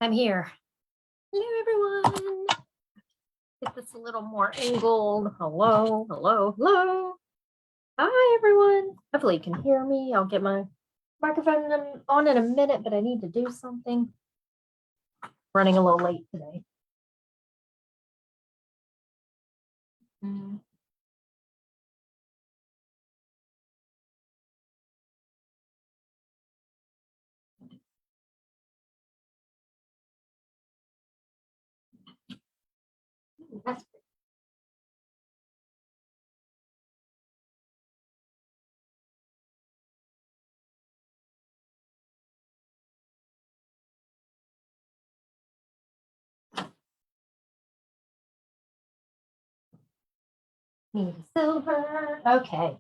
I'm here. Hello, everyone. Get this a little more angled. Hello, hello, hello. Hi, everyone. Hopefully you can hear me. I'll get my microphone on in a minute, but I need to do something. Running a little late today. That's need a silver. Okay.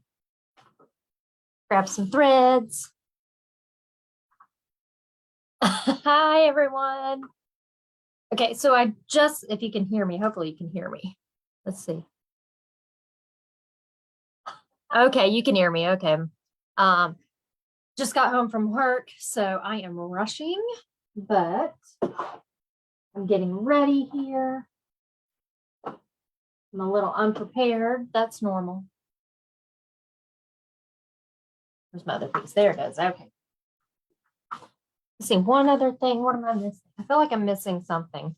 Grab some threads. Hi, everyone. Okay, so if you can hear me, hopefully you can hear me. Let's see. Okay, you can hear me. Okay. Just got home from work, so I am rushing, but I'm getting ready here. I'm a little unprepared. That's normal. There's my other piece. There it is. Okay. Let's see, one other thing. What am I missing? I feel like I'm missing something.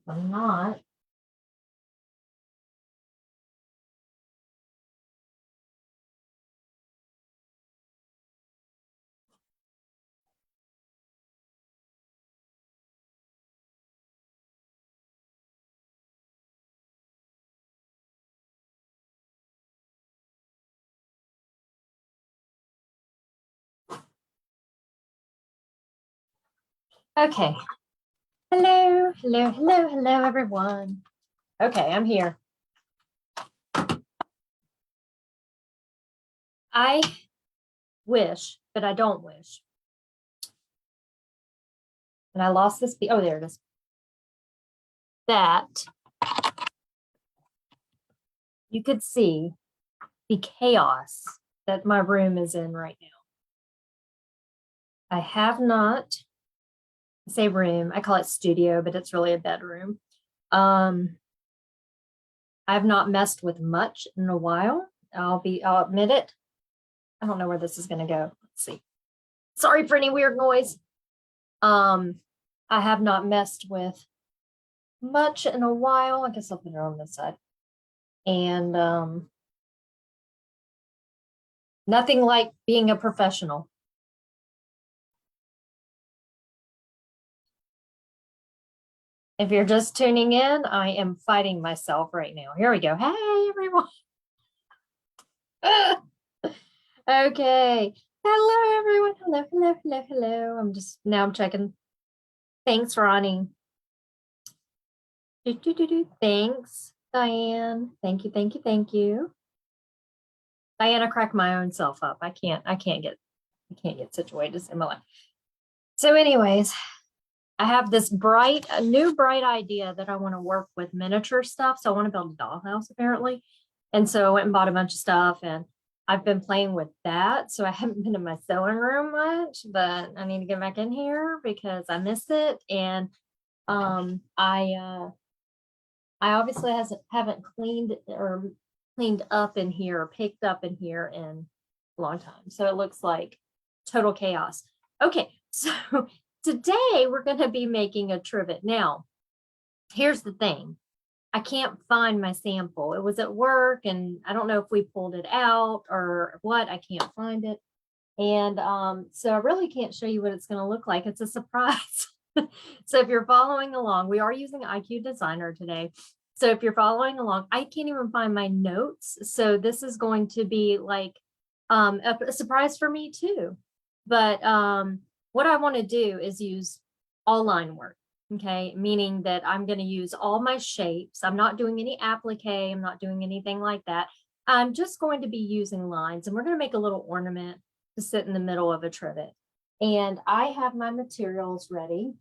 I'm not. Okay. Hello, hello, hello, hello, everyone. Okay, I'm here. I wish, but I don't wish. And I lost this. Oh, there it is. That you could see the chaos that my room is in right now. I have not, say room, I call it studio, but it's really a bedroom. I've not messed with much in a while. I'll admit it. I don't know where this is going to go. Let's see. Sorry for any weird noise. I have not messed with much in a while. I guess I'll put it on this side. And nothing like being a professional. If you're just tuning in, I am fighting myself right now. Here we go. Hey, everyone. Okay. Hello, everyone. Hello, hello, hello, hello. I'm checking. Thanks, Ronnie. Thanks, Diane. Thank you, thank you, thank you. Diana cracked my own self up. I can't get situated in my life. So anyways, I have this new bright idea that I want to work with miniature stuff. So I want to build a dollhouse apparently. And so I went and bought a bunch of stuff and I've been playing with that. So I haven't been in my sewing room much, but I need to get back in here because I miss it. And I obviously haven't cleaned up in here or picked up in here in a long time. So it looks like total chaos. Okay, so today we're going to be making a trivet. Now, here's the thing. I can't find my sample. It was at work and I don't know if we pulled it out or what. I can't find it. And so I really can't show you what it's going to look like. It's a surprise. So if you're following along, we are using IQ Designer today. So if you're following along, I can't even find my notes. So this is going to be like a surprise for me too. But what I want to do is use all line work. Okay, meaning that I'm going to use all my shapes. I'm not doing any applique. I'm not doing anything like that. I'm just going to be using lines and we're going to make a little ornament to sit in the middle of a trivet. And I have my materials ready.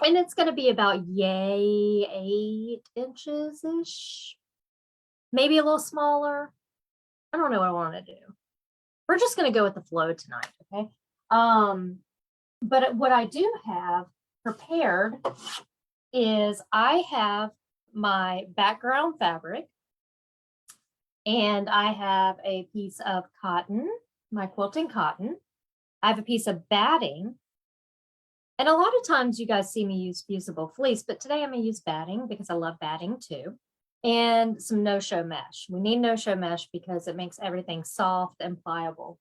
And it's going to be about yay 8 inches-ish, maybe a little smaller. I don't know what I want to do. We're just going to go with the flow tonight, okay? But what I do have prepared is I have my background fabric, and I have a piece of cotton, my quilting cotton. I have a piece of batting. And a lot of times you guys see me use fusible fleece, but today I'm going to use batting because I love batting too. And some no-show mesh. We need no-show mesh because it makes everything soft and pliable.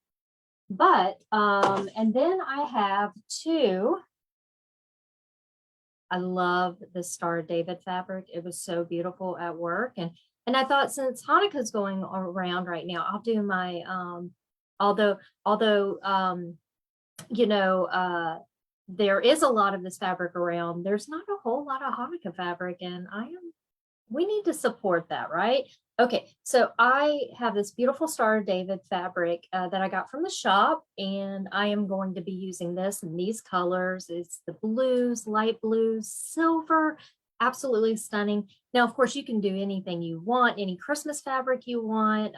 But, and then I have two. I love the Star of David fabric. It was so beautiful at work. And I thought since Hanukkah's going around right now, I'll do my, although, you know, there is a lot of this fabric around, there's not a whole lot of Hanukkah fabric, and we need to support that, right? Okay, so I have this beautiful Star of David fabric that I got from the shop, and I am going to be using this in these colors. It's the blues, light blues, silver, absolutely stunning. Now, of course, you can do anything you want, any Christmas fabric you want,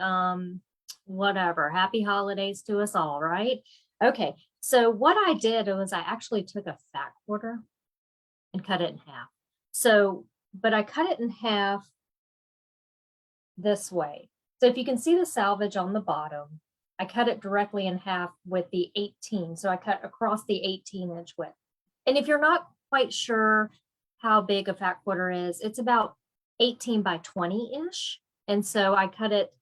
whatever. Happy holidays to us all, right? Okay, so what I did was I actually took a fat quarter and cut it in half. So, but I cut it in half this way. So if you can see the salvage on the bottom, I cut it directly in half with the 18. So I cut across the 18-inch width. And if you're not quite sure how big a fat quarter is, it's about 18 by 20-ish. And so I cut it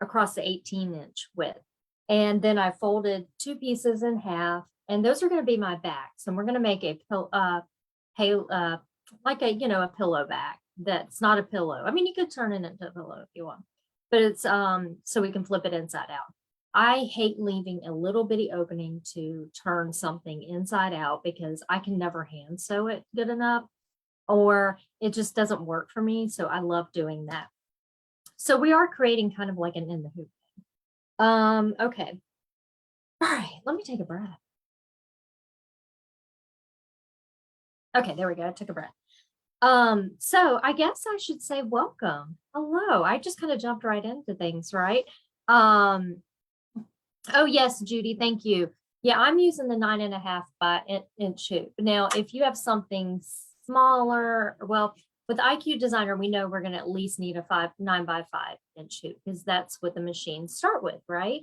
across the 18-inch width. And then I folded two pieces in half, and those are going to be my backs. And we're going to make a like a, you know, a pillow back that's not a pillow. I mean, you could turn it into a pillow if you want, but it's so we can flip it inside out. I hate leaving a little bitty opening to turn something inside out because I can never hand sew it good enough, or it just doesn't work for me. So I love doing that. So we are creating kind of like an in the hoop. Okay. All right, let me take a breath. Okay, there we go. I took a breath. So I guess I should say welcome. Hello. I just kind of jumped right into things, right? Oh yes, Judy, thank you. Yeah, I'm using the 9.5 by inch hoop. Now, if you have something smaller, well, with IQ Designer, we know we're going to at least need a 9 by 5 inch hoop because that's what the machines start with, right?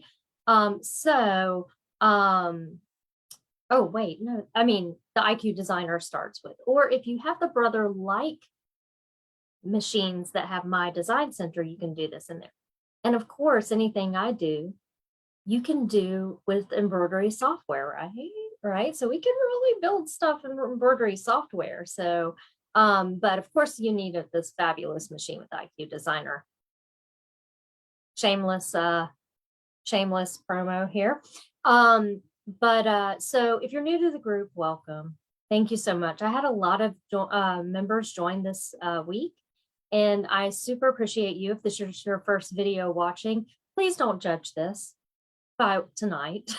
Oh wait, no, I mean the IQ Designer starts with, or if you have the Brother like machines that have My Design Center, you can do this in there. And of course, anything I do, you can do with embroidery software, right? So we can really build stuff in embroidery software. So but of course you need this fabulous machine with IQ Designer. Shameless promo here. So if you're new to the group, welcome. Thank you so much. I had a lot of members join this week, and I super appreciate you. If this is your first video watching, please don't judge this by tonight.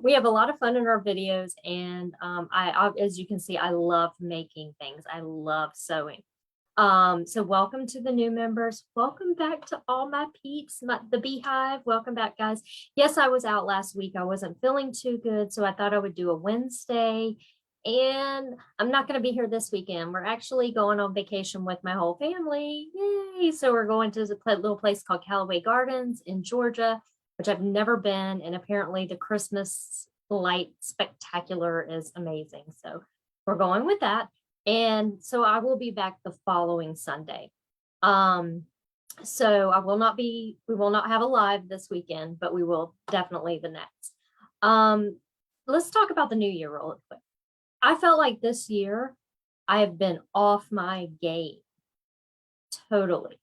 We have a lot of fun in our videos, and I, as you can see, I love making things. I love sewing. So welcome to the new members. Welcome back to all my peeps, the beehive. Welcome back, guys. Yes, I was out last week. I wasn't feeling too good, so I thought I would do a Wednesday, and I'm not going to be here this weekend. We're actually going on vacation with my whole family. Yay! So we're going to a little place called Callaway Gardens in Georgia, which I've never been, and apparently the Christmas light spectacular is amazing. So we're going with that. And so I will be back the following Sunday. So we will not have a live this weekend, but we will definitely the next. Let's talk about the new year real quick. I felt like this year I have been off my game. Totally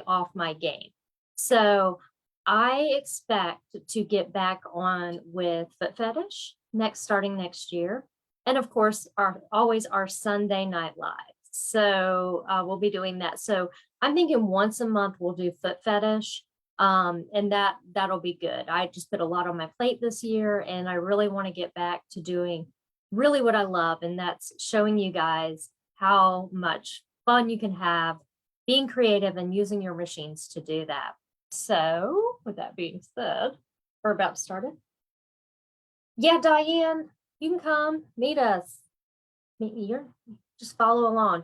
off my game. So I expect to get back on with Foot Fetish starting next year. And of course, always our Sunday night live. So we'll be doing that. So I'm thinking once a month we'll do Foot Fetish, and that'll be good. I just put a lot on my plate this year, and I really want to get back to doing really what I love, and that's showing you guys how much fun you can have being creative and using your machines to do that. So with that being said, we're about to start it. Yeah, Diane, you can come meet us. Meet me. You're just follow along.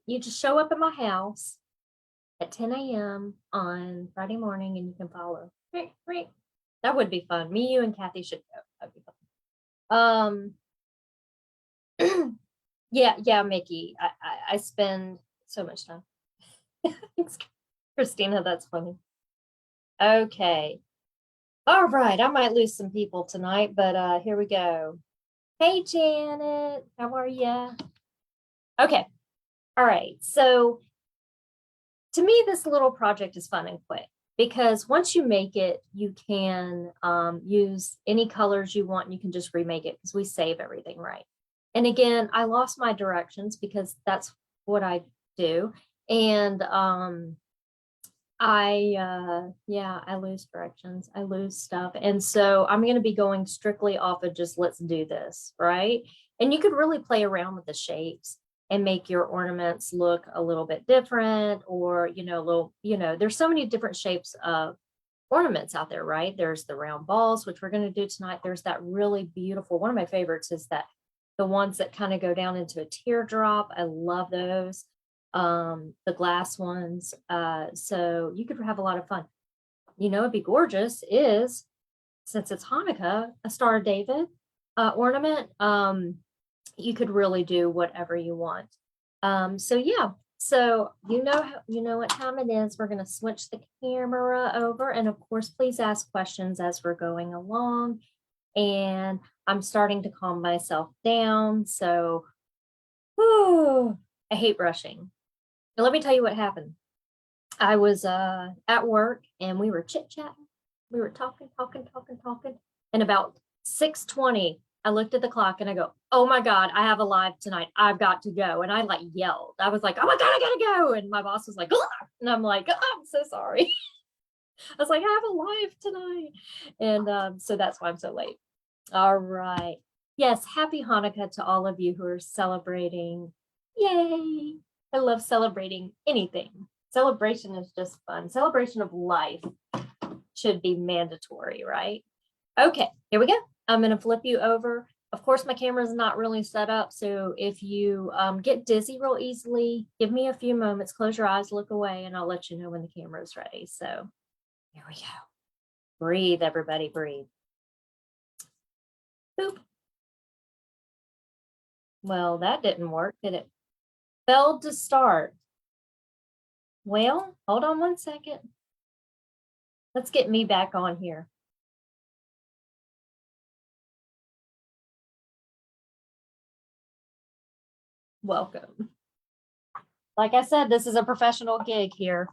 You just show up at my house at 10 a.m. on Friday morning and you can follow. That would be fun. Me, you, and Kathy should go. That'd be fun. Yeah, Mickey. I spend so much time. Thanks, Christina. That's funny. Okay. All right. I might lose some people tonight, but here we go. Hey, Janet. How are you? Okay. All right. So to me, this little project is fun and quick because once you make it, you can use any colors you want and you can just remake it because we save everything right. And again, I lost my directions because that's what I do. And I lose directions. I lose stuff. And so I'm going to be going strictly off of just let's do this, right? And you could really play around with the shapes and make your ornaments look a little bit different or, there's so many different shapes of ornaments out there, right? There's the round balls, which we're going to do tonight. There's that really beautiful, one of my favorites is that the ones that kind of go down into a teardrop. I love those. The glass ones. So you could have a lot of fun. It'd be gorgeous is, since it's Hanukkah, a Star of David ornament. You could really do whatever you want. So you know what time it is. We're going to switch the camera over. And of course, please ask questions as we're going along. And I'm starting to calm myself down. So, I hate rushing. Now, let me tell you what happened. I was at work and we were chit-chatting. We were talking. And about 6:20, I looked at the clock and I go, oh my God, I have a live tonight. I've got to go. And I like yelled. I was like, oh my God, I gotta go. And my boss was like, ugh! And I'm like, oh, I'm so sorry. I was like, I have a live tonight. And so that's why I'm so late. All right. Yes, happy Hanukkah to all of you who are celebrating. Yay. I love celebrating anything. Celebration is just fun. Celebration of life should be mandatory, right? Okay, here we go. I'm going to flip you over. Of course, my camera is not really set up. So if you get dizzy real easily, give me a few moments, close your eyes, look away, and I'll let you know when the camera is ready. So here we go. Breathe, everybody, breathe. Boop. Well, that didn't work, did it? Failed to start. Well, hold on one second. Let's get me back on here. Welcome. Like I said, this is a professional gig here.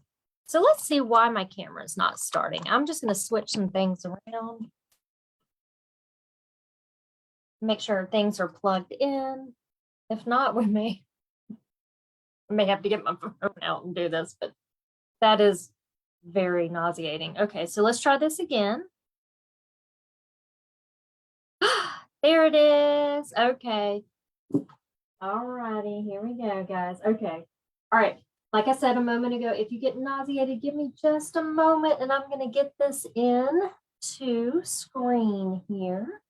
So let's see why my camera is not starting. I'm just going to switch some things around. Make sure things are plugged in. If not, I may have to get my phone out and do this, but that is very nauseating. Okay, so let's try this again. There it is. Okay. All righty, here we go, guys. Okay. All right. Like I said a moment ago, if you get nauseated, give me just a moment and I'm going to get this in to screen here.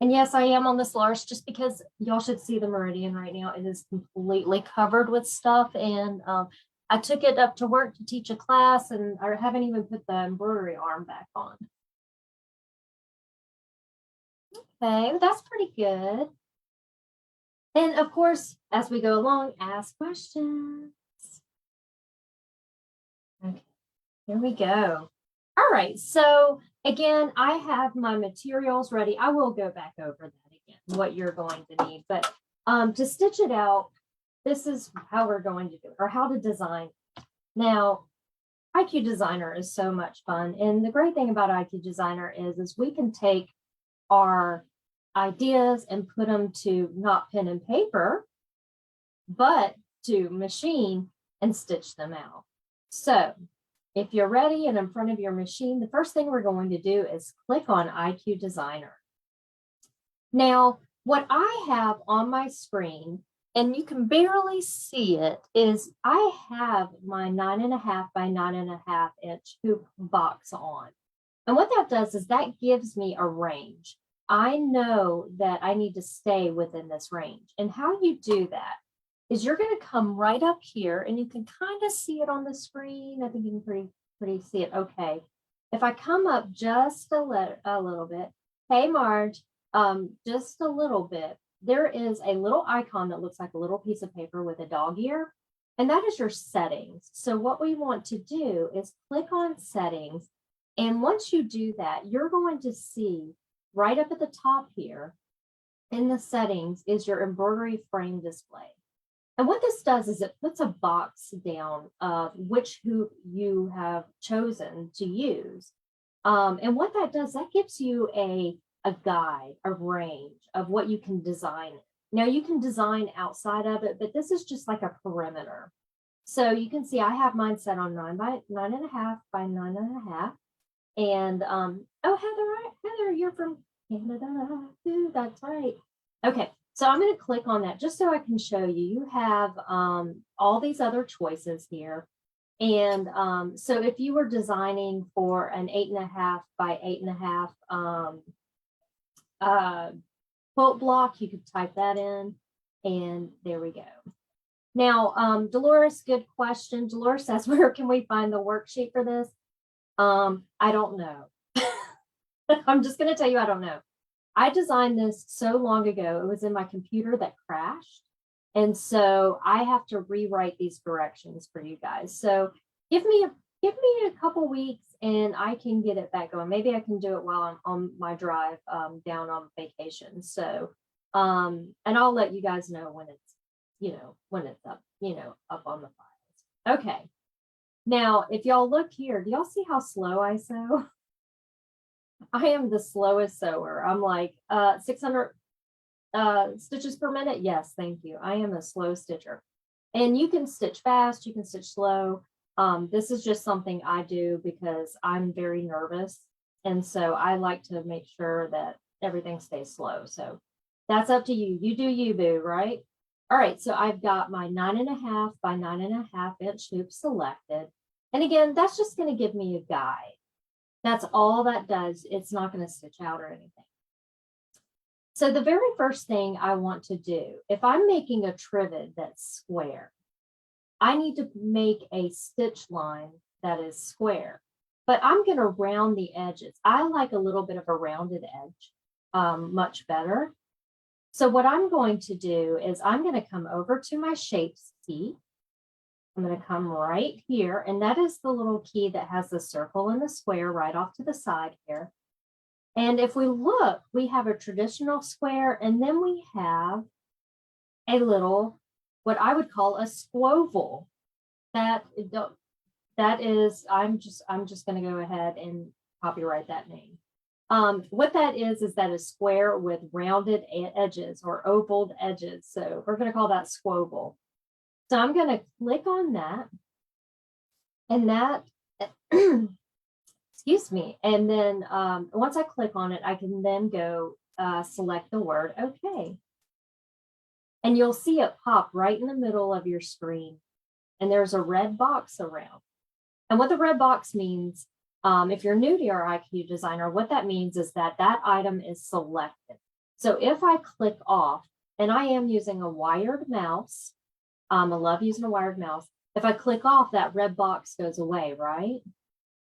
And yes, I am on this large just because y'all should see the Meridian right now. It is completely covered with stuff. And I took it up to work to teach a class and I haven't even put the embroidery arm back on. Okay, that's pretty good. And of course, as we go along, ask questions. Okay, here we go. All right, so again, I have my materials ready. I will go back over that again, what you're going to need. But to stitch it out, this is how we're going to do it, or how to design. Now, IQ Designer is so much fun. And the great thing about IQ Designer is we can take our ideas and put them to not pen and paper, but to machine and stitch them out. So if you're ready and in front of your machine, the first thing we're going to do is click on IQ Designer. Now, what I have on my screen, and you can barely see it, is I have my 9.5 by 9.5 inch hoop box on. And what that does is that gives me a range. I know that I need to stay within this range. And how you do that is you're going to come right up here, and you can kind of see it on the screen. I think you can pretty see it. Okay. If I come up just a little bit, hey Marge, just a little bit, there is a little icon that looks like a little piece of paper with a dog ear, and that is your settings. So what we want to do is click on settings, and once you do that, you're going to see right up at the top here in the settings is your embroidery frame display. And what this does is it puts a box down of which hoop you have chosen to use. And what that does, that gives you a guide, a range of what you can design. Now you can design outside of it, but this is just like a perimeter. So you can see I have mine set on 9 by 9.5 by 9.5. And oh, Heather, you're from Canada. Ooh, that's right. Okay, so I'm going to click on that just so I can show you. You have all these other choices here. And so if you were designing for an 8.5 by 8.5 quilt block, you could type that in, and there we go. Now, Dolores, good question. Dolores says, where can we find the worksheet for this? I don't know. I'm just going to tell you, I don't know. I designed this so long ago. It was in my computer that crashed. And so I have to rewrite these directions for you guys. So give me a couple weeks and I can get it back going. Maybe I can do it while I'm on my drive down on vacation. So and I'll let you guys know when it's, when it's up, up on the files. Okay. Now, if y'all look here, do y'all see how slow I sew? I am the slowest sewer. I'm like 600 stitches per minute. Yes, thank you. I am a slow stitcher. And you can stitch fast, you can stitch slow. This is just something I do because I'm very nervous. And so I like to make sure that everything stays slow. So that's up to you. You do you, boo, right? All right, so I've got my 9.5 by 9.5 inch hoop selected. And again, that's just going to give me a guide. That's all that does. It's not going to stitch out or anything. So the very first thing I want to do, if I'm making a trivet that's square, I need to make a stitch line that is square, but I'm going to round the edges. I like a little bit of a rounded edge much better. So what I'm going to do is I'm going to come over to my shapes key. I'm going to come right here, and that is the little key that has the circle and the square right off to the side here. And if we look, we have a traditional square, and then we have a little, what I would call a squoval. That is, I'm just going to go ahead and copyright that name. What that is that a square with rounded edges or ovaled edges. So we're going to call that squoval. So I'm going to click on that, and that, excuse me. And then once I click on it, I can then go select the word okay. And you'll see it pop right in the middle of your screen. And there's a red box around. And what the red box means, if you're new to your IQ Designer, what that means is that that item is selected. So if I click off, and I am using a wired mouse, I love using a wired mouse. If I click off, that red box goes away, right?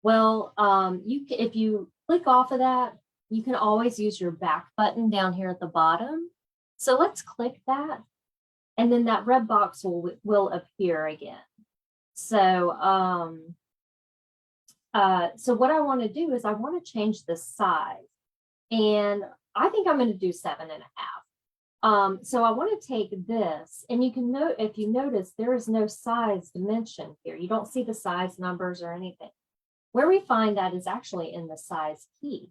Well, if you click off of that, you can always use your back button down here at the bottom. So let's click that, and then that red box will appear again. So, so what I want to do is I want to change the size, and I think I'm going to do 7.5. So I want to take this, and you can note, if you notice, there is no size dimension here. You don't see the size numbers or anything. Where we find that is actually in the size key.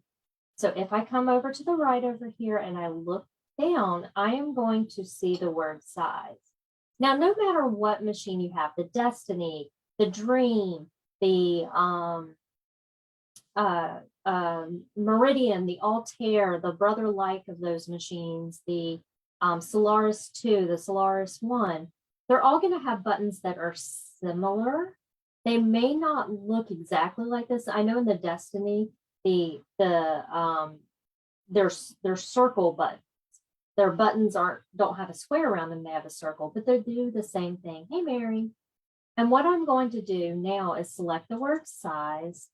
So if I come over to the right over here and I look down, I am going to see the word size. Now, no matter what machine you have, the Destiny, the Dream, the Meridian, the Altair, the brother like of those machines, the Solaris 2, the Solaris 1, they're all going to have buttons that are similar. They may not look exactly like this. I know in the Destiny, they're circle buttons. Their buttons don't have a square around them, they have a circle, but they do the same thing. Hey, Mary. And what I'm going to do now is select the word size.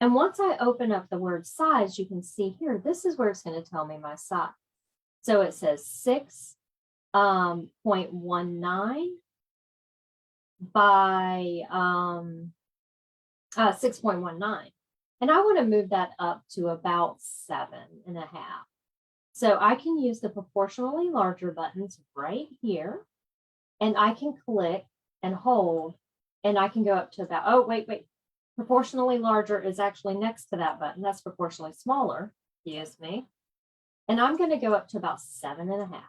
And once I open up the word size, you can see here, this is where it's going to tell me my size. So it says 6.19 by 6.19. And I want to move that up to about 7.5. So I can use the proportionally larger buttons right here, and I can click and hold, and I can go up to about, oh, wait. Proportionally larger is actually next to that button. That's proportionally smaller, excuse me. And I'm going to go up to about 7.5.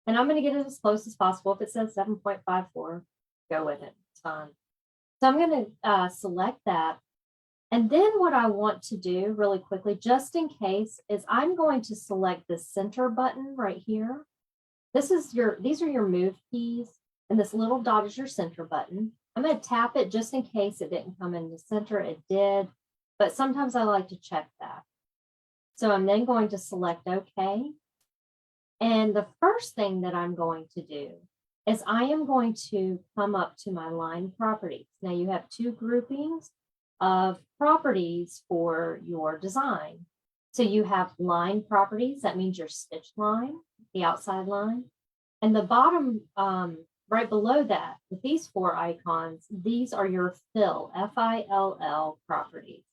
And I'm going to get it as close as possible. If it says 7.54, go with it. It's fine. So I'm going to select that. And then what I want to do really quickly, just in case, is I'm going to select the center button right here. These are your move keys, and this little dot is your center button. I'm going to tap it just in case it didn't come in the center. It did, but sometimes I like to check that. So I'm then going to select OK. And the first thing that I'm going to do is I am going to come up to my line properties. Now you have two groupings of properties for your design. So you have line properties, that means your stitch line, the outside line. And the bottom, right below that, with these four icons, these are your fill, F-I-L-L properties.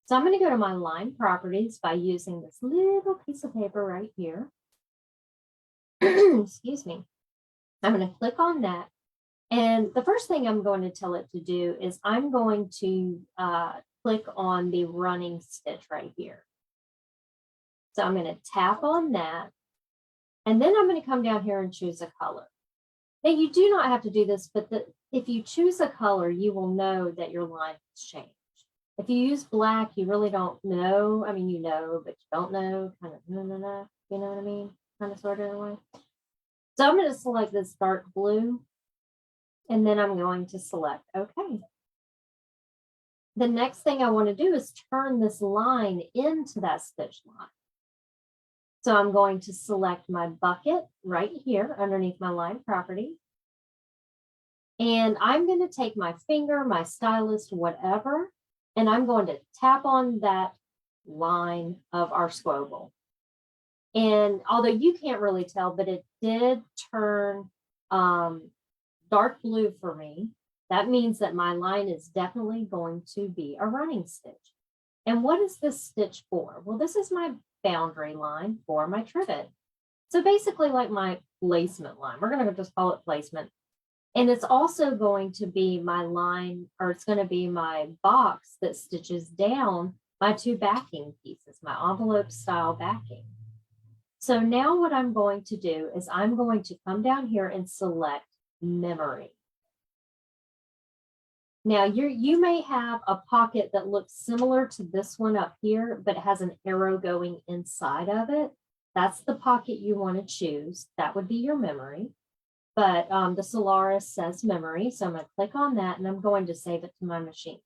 So I'm going to go to my line properties by using this little piece of paper right here. Excuse me. I'm going to click on that. And the first thing I'm going to tell it to do is I'm going to click on the running stitch right here. So I'm going to tap on that. And then I'm going to come down here and choose a color. Now you do not have to do this, but if you choose a color, you will know that your line has changed. If you use black, you really don't know. I mean, you know, but you don't know, kind of, no, you know what I mean? Kind of, sort of, in a way. So I'm going to select this dark blue, and then I'm going to select OK. The next thing I want to do is turn this line into that stitch line. So I'm going to select my bucket right here underneath my line property. And I'm going to take my finger, my stylus, whatever, and I'm going to tap on that line of our squobble. And although you can't really tell, but it did turn dark blue for me. That means that my line is definitely going to be a running stitch. And what is this stitch for? Well, this is my boundary line for my trivet. So basically like my placement line. We're going to just call it placement. And it's also going to be my line, or it's going to be my box that stitches down my two backing pieces, my envelope style backing. So now what I'm going to do is I'm going to come down here and select memory. Now you may have a pocket that looks similar to this one up here, but it has an arrow going inside of it. That's the pocket you want to choose. That would be your memory. But the Solaris says memory, so I'm going to click on that and I'm going to save it to my machine.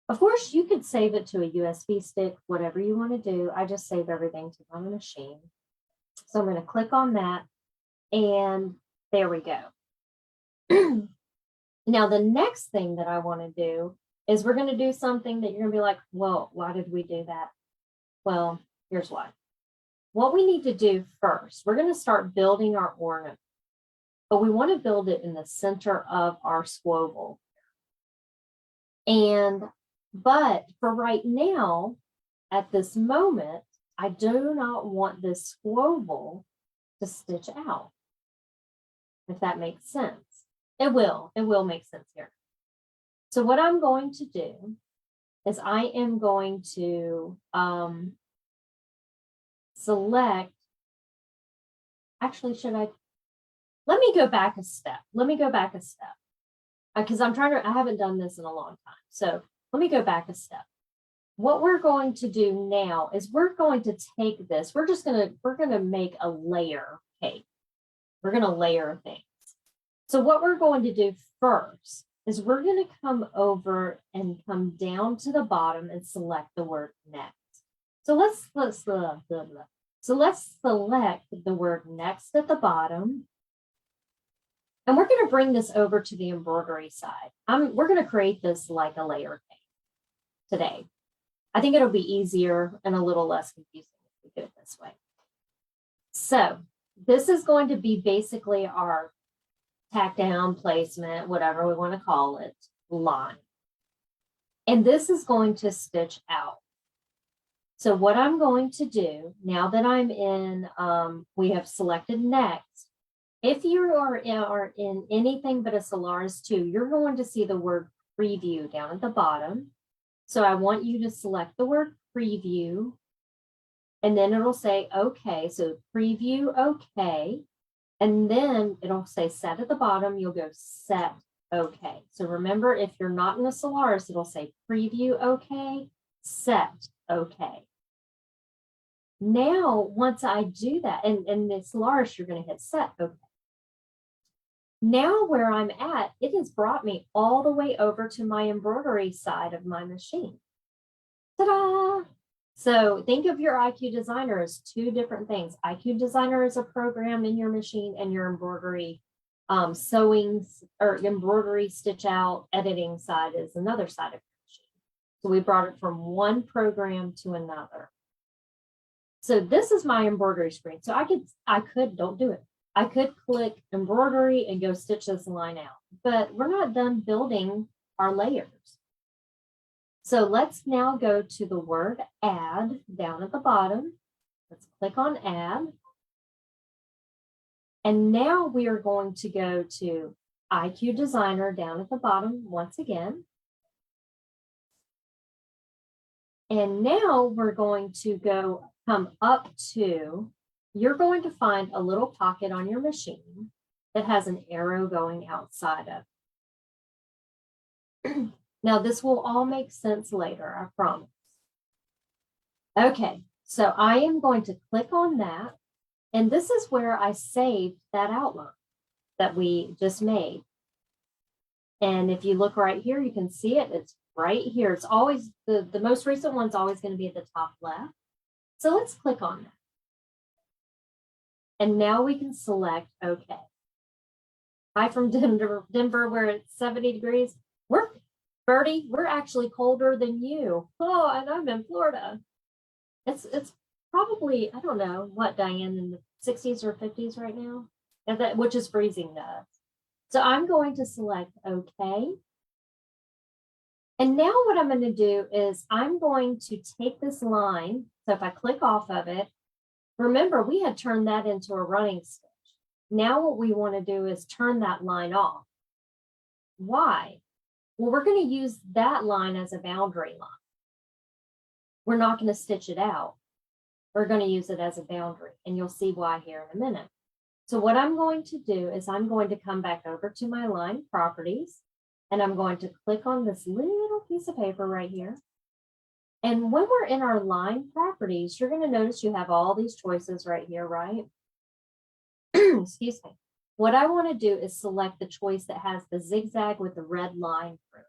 Of course, you could save it to a USB stick, whatever you want to do. I just save everything to my machine. So I'm going to click on that, and there we go. Now, the next thing that I want to do is we're going to do something that you're going to be like, well, why did we do that? Well, here's why. What we need to do first, we're going to start building our ornament, but we want to build it in the center of our squobble. But for right now, at this moment, I do not want this squobble to stitch out, if that makes sense. It will make sense here. So what I'm going to do is I am going to select, actually, let me go back a step. Because I haven't done this in a long time. So let me go back a step. what we're going to do now is we're going to take this, we're going to make a layer cake. We're going to layer things. So what we're going to do first is we're going to come over and come down to the bottom and select the word next. So let's select the word next at the bottom. And we're going to bring this over to the embroidery side. We're going to create this like a layer cake today. I think it'll be easier and a little less confusing if we do it this way. So this is going to be basically our tack down placement, whatever we want to call it, line. And this is going to stitch out. So what I'm going to do, now that I'm in, we have selected next, if you are in anything but a Solaris 2, you're going to see the word preview down at the bottom. So I want you to select the word preview, and then it'll say okay. So preview okay. And then it'll say set at the bottom. You'll go set okay. So remember, if you're not in a Solaris, it'll say preview okay, set okay. Now, once I do that, and in the Solaris, you're going to hit set okay. Now where I'm at, it has brought me all the way over to my embroidery side of my machine. Ta-da! So think of your IQ Designer as two different things. IQ Designer is a program in your machine, and your embroidery sewing or embroidery stitch out editing side is another side of your machine. So we brought it from one program to another. So this is my embroidery screen. So I could, don't do it. I could click embroidery and go stitch this line out, but we're not done building our layers. So let's now go to the word add down at the bottom. Let's click on add. And now we are going to go to IQ Designer down at the bottom once again. And now we're going to come up to, you're going to find a little pocket on your machine that has an arrow going outside of it. Now, this will all make sense later, I promise. Okay, so I am going to click on that. And this is where I saved that outline that we just made. And if you look right here, you can see it. It's right here. It's always, the most recent one's always going to be at the top left. So let's click on that. And now we can select OK. Hi from Denver, where it's 70 degrees. Bertie, we're actually colder than you. Oh, and I'm in Florida. It's probably, I don't know, what, Diane, in the 60s or 50s right now, which is freezing to us. So I'm going to select OK. And now what I'm going to do is I'm going to take this line. So if I click off of it, remember, we had turned that into a running stitch. Now what we want to do is turn that line off. Why? Well, we're going to use that line as a boundary line. We're not going to stitch it out. We're going to use it as a boundary, and you'll see why here in a minute. So what I'm going to do is I'm going to come back over to my line properties, and I'm going to click on this little piece of paper right here. And when we're in our line properties, you're going to notice you have all these choices right here, right? Excuse me. What I want to do is select the choice that has the zigzag with the red line through it.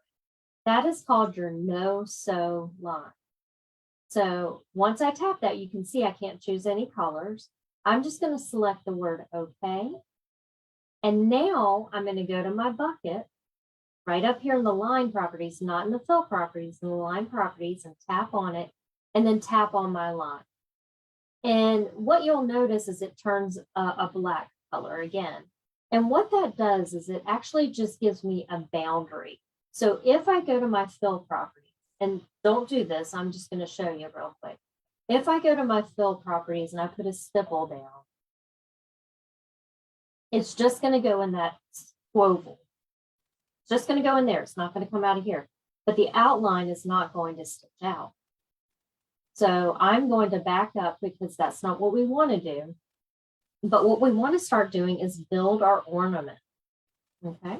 That is called your no-sew line. So once I tap that, you can see I can't choose any colors. I'm just going to select the word OK. And now I'm going to go to my bucket right up here in the line properties, not in the fill properties, in the line properties, and tap on it, and then tap on my line. And what you'll notice is it turns a black color again. And what that does is it actually just gives me a boundary. So if I go to my fill properties, and don't do this, I'm just going to show you real quick. If I go to my fill properties and I put a stipple down, it's just going to go in that oval. It's just going to go in there. It's not going to come out of here. But the outline is not going to stitch out. So I'm going to back up because that's not what we want to do. But what we want to start doing is build our ornament. Okay.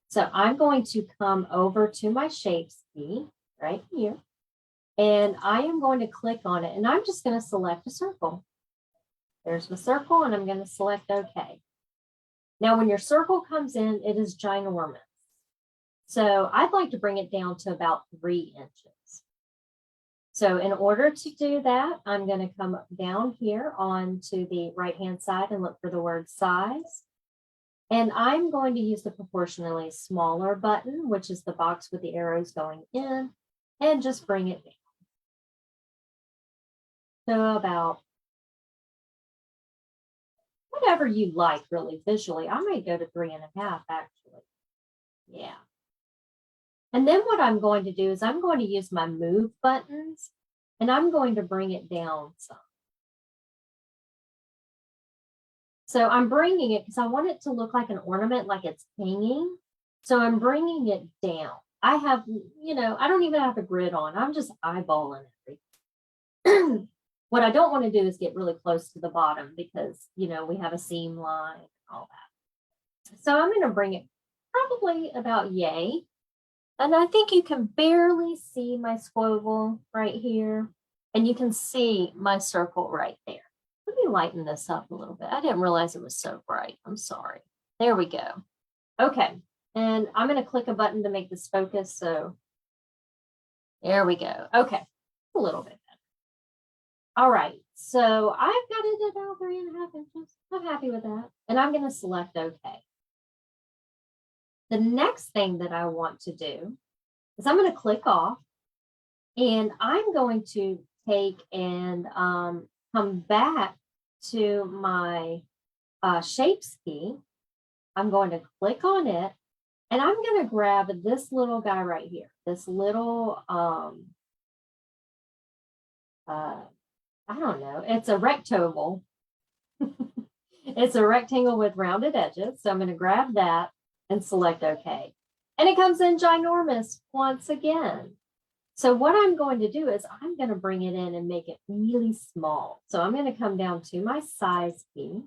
So I'm going to come over to my shapes key right here. And I am going to click on it and I'm just going to select a circle. There's the circle and I'm going to select OK. Now, when your circle comes in, it is ginormous. So I'd like to bring it down to about 3 inches. So in order to do that, I'm going to come down here onto the right-hand side and look for the word size. And I'm going to use the proportionally smaller button, which is the box with the arrows going in, and just bring it down. So about whatever you like really visually. I might go to 3.5 actually. Yeah. And then what I'm going to do is I'm going to use my move buttons and I'm going to bring it down some. So I'm bringing it because I want it to look like an ornament, like it's hanging. So I'm bringing it down. I have, I don't even have a grid on. I'm just eyeballing everything. What I don't want to do is get really close to the bottom because, we have a seam line and all that. So I'm going to bring it probably about yay. And I think you can barely see my squoval right here. And you can see my circle right there. Let me lighten this up a little bit. I didn't realize it was so bright. I'm sorry. There we go. Okay. And I'm going to click a button to make this focus. So there we go. Okay. A little bit. All right, so I've got it at about 3.5 inches. I'm happy with that. And I'm going to select OK. The next thing that I want to do is I'm going to click off and I'm going to take and come back to my shapes key. I'm going to click on it and I'm going to grab this little guy right here, this little I don't know. It's a rectangle. It's a rectangle with rounded edges. So I'm going to grab that and select OK. And it comes in ginormous once again. So what I'm going to do is I'm going to bring it in and make it really small. So I'm going to come down to my size key.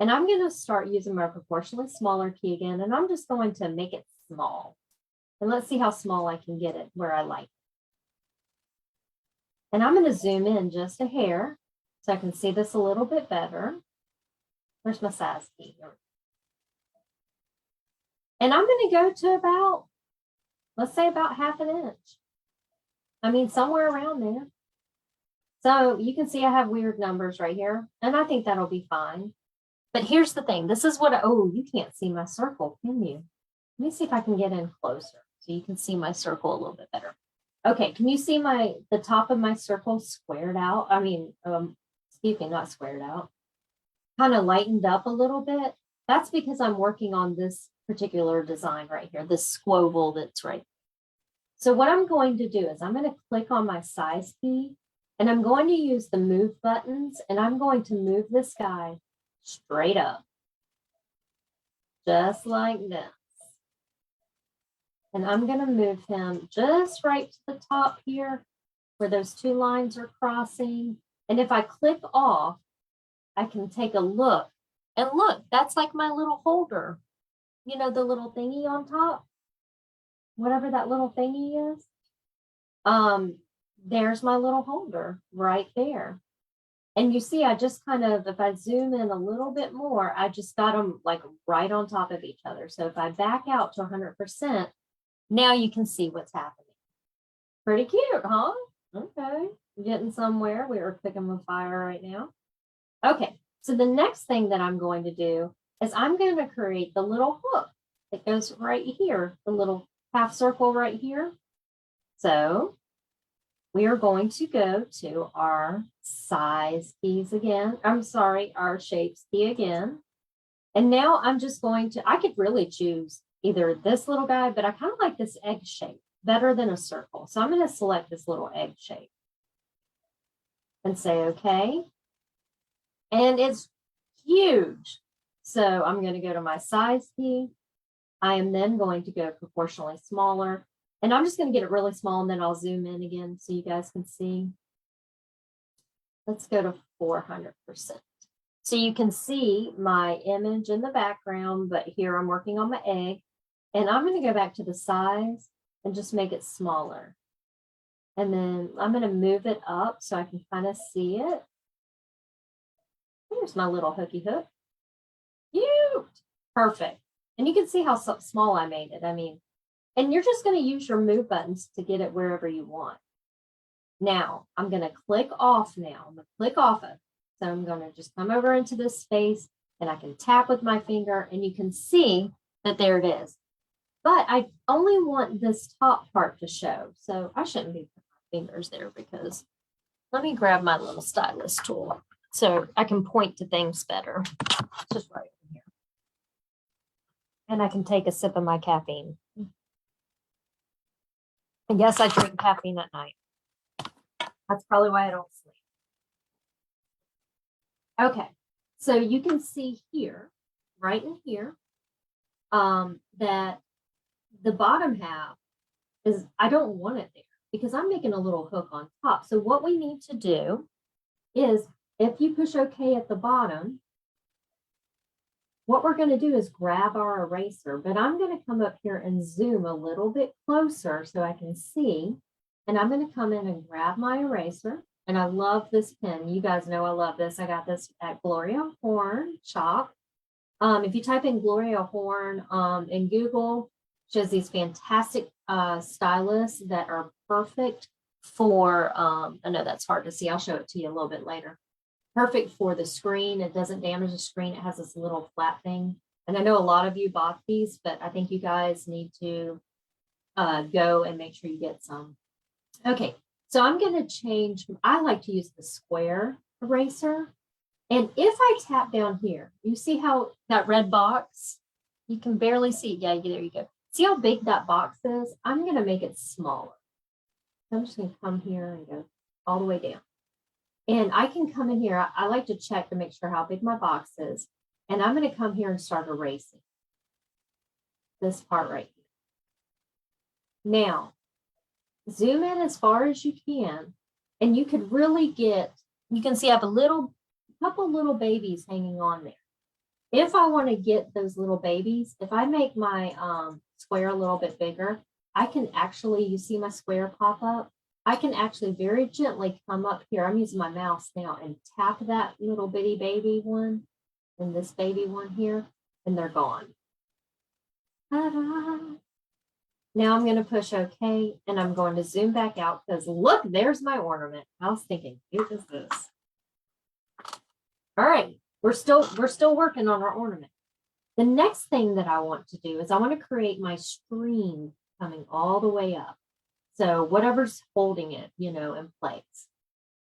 And I'm going to start using my proportionally smaller key again. And I'm just going to make it small. And let's see how small I can get it where I like it. And I'm going to zoom in just a hair so I can see this a little bit better. Where's my size key? And I'm going to go to about, let's say about 1/2 inch. I mean, somewhere around there. So you can see I have weird numbers right here. And I think that'll be fine. But here's the thing. This is what, you can't see my circle, can you? Let me see if I can get in closer so you can see my circle a little bit better. Okay, can you see the top of my circle squared out? I mean, excuse me, not squared out. Kind of lightened up a little bit. That's because I'm working on this particular design right here, this squoval that's right. So what I'm going to do is I'm going to click on my size key and I'm going to use the move buttons and I'm going to move this guy straight up, just like this. And I'm going to move him just right to the top here where those 2 lines are crossing. And if I click off, I can take a look. And look, that's like my little holder. You know, the little thingy on top, whatever that little thingy is. There's my little holder right there. And you see, I just kind of, if I zoom in a little bit more, I just got them like right on top of each other. So if I back out to 100%, now you can see what's happening. Pretty cute, huh? Okay, getting somewhere. We are cooking with fire right now. Okay, so the next thing that I'm going to do is I'm going to create the little hook that goes right here, the little half circle right here. So we are going to go to our size keys again. I'm sorry, our shapes key again. And now I'm just going to, I could really choose either this little guy, but I kind of like this egg shape better than a circle. So I'm going to select this little egg shape and say, okay. And it's huge. So I'm going to go to my size key. I am then going to go proportionally smaller. And I'm just going to get it really small and then I'll zoom in again so you guys can see. Let's go to 400%. So you can see my image in the background, but here I'm working on my egg. And I'm going to go back to the size and just make it smaller. And then I'm going to move it up so I can kind of see it. Here's my little hooky hook. Cute. Perfect. And you can see how small I made it. I mean, and you're just going to use your move buttons to get it wherever you want. Now, I'm going to click off now. I'm going to click off it. So I'm going to just come over into this space and I can tap with my finger and you can see that there it is. But I only want this top part to show. So I shouldn't be putting my fingers there because let me grab my little stylus tool so I can point to things better. Just right over here. And I can take a sip of my caffeine. I guess I drink caffeine at night. That's probably why I don't sleep. Okay, so you can see here, right in here, that the bottom half is, I don't want it there because I'm making a little hook on top. So what we need to do is if you push OK at the bottom, what we're going to do is grab our eraser, but I'm going to come up here and zoom a little bit closer so I can see. And I'm going to come in and grab my eraser. And I love this pen. You guys know I love this. I got this at Gloria Horn shop. If you type in Gloria Horn in Google, she has these fantastic stylus that are perfect for, I know that's hard to see. I'll show it to you a little bit later. Perfect for the screen. It doesn't damage the screen. It has this little flat thing. And I know a lot of you bought these, but I think you guys need to go and make sure you get some. Okay, so I'm going to change. I like to use the square eraser. And if I tap down here, you see how that red box, you can barely see it. Yeah, there you go. See how big that box is? I'm going to make it smaller. I'm just going to come here and go all the way down. And I can come in here. I like to check to make sure how big my box is. And I'm going to come here and start erasing this part right here. Now, zoom in as far as you can. And you could really get, you can see I have a couple little babies hanging on there. If I want to get those little babies, if I make my square a little bit bigger, I can actually, you see my square pop up? I can actually very gently come up here. I'm using my mouse now and tap that little bitty baby one and this baby one here, and they're gone. Ta-da. Now I'm going to push OK, and I'm going to zoom back out because look, there's my ornament. I was thinking, cute as this. All right, we're still working on our ornament. The next thing that I want to do is I want to create my string coming all the way up. So whatever's holding it, in place.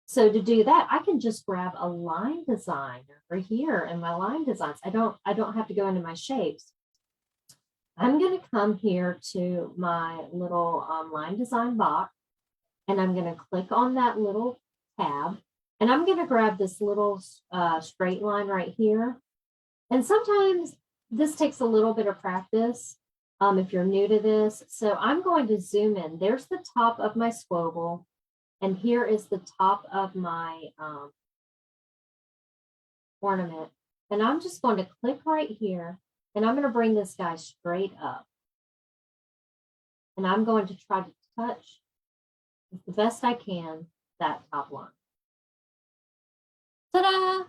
So to do that, I can just grab a line design over here in my line designs. I don't have to go into my shapes. I'm going to come here to my little line design box, and I'm going to click on that little tab, and I'm going to grab this little straight line right here. And sometimes this takes a little bit of practice if you're new to this. So I'm going to zoom in. There's the top of my swivel, and here is the top of my ornament. And I'm just going to click right here, and I'm going to bring this guy straight up. And I'm going to try to touch the best I can that top line. Ta-da!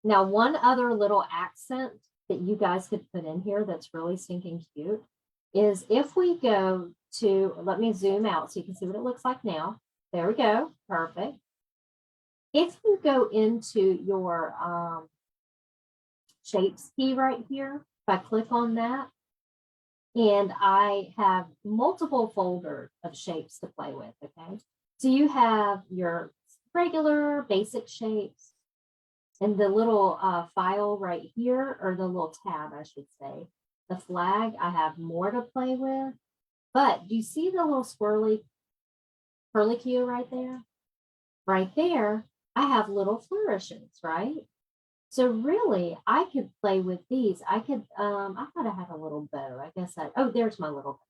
Now, one other little accent that you guys could put in here that's really stinking cute is if we go to, let me zoom out so you can see what it looks like now. There we go. Perfect. If you go into your shapes key right here, if I click on that, and I have multiple folders of shapes to play with, okay? So you have your regular basic shapes, and the little file right here, or the little tab, I should say, the flag, I have more to play with. But do you see the little swirly curlicue right there? Right there, I have little flourishes, right? So really, I could play with these. I could, I thought I had a little bow. I guess oh, there's my little bow.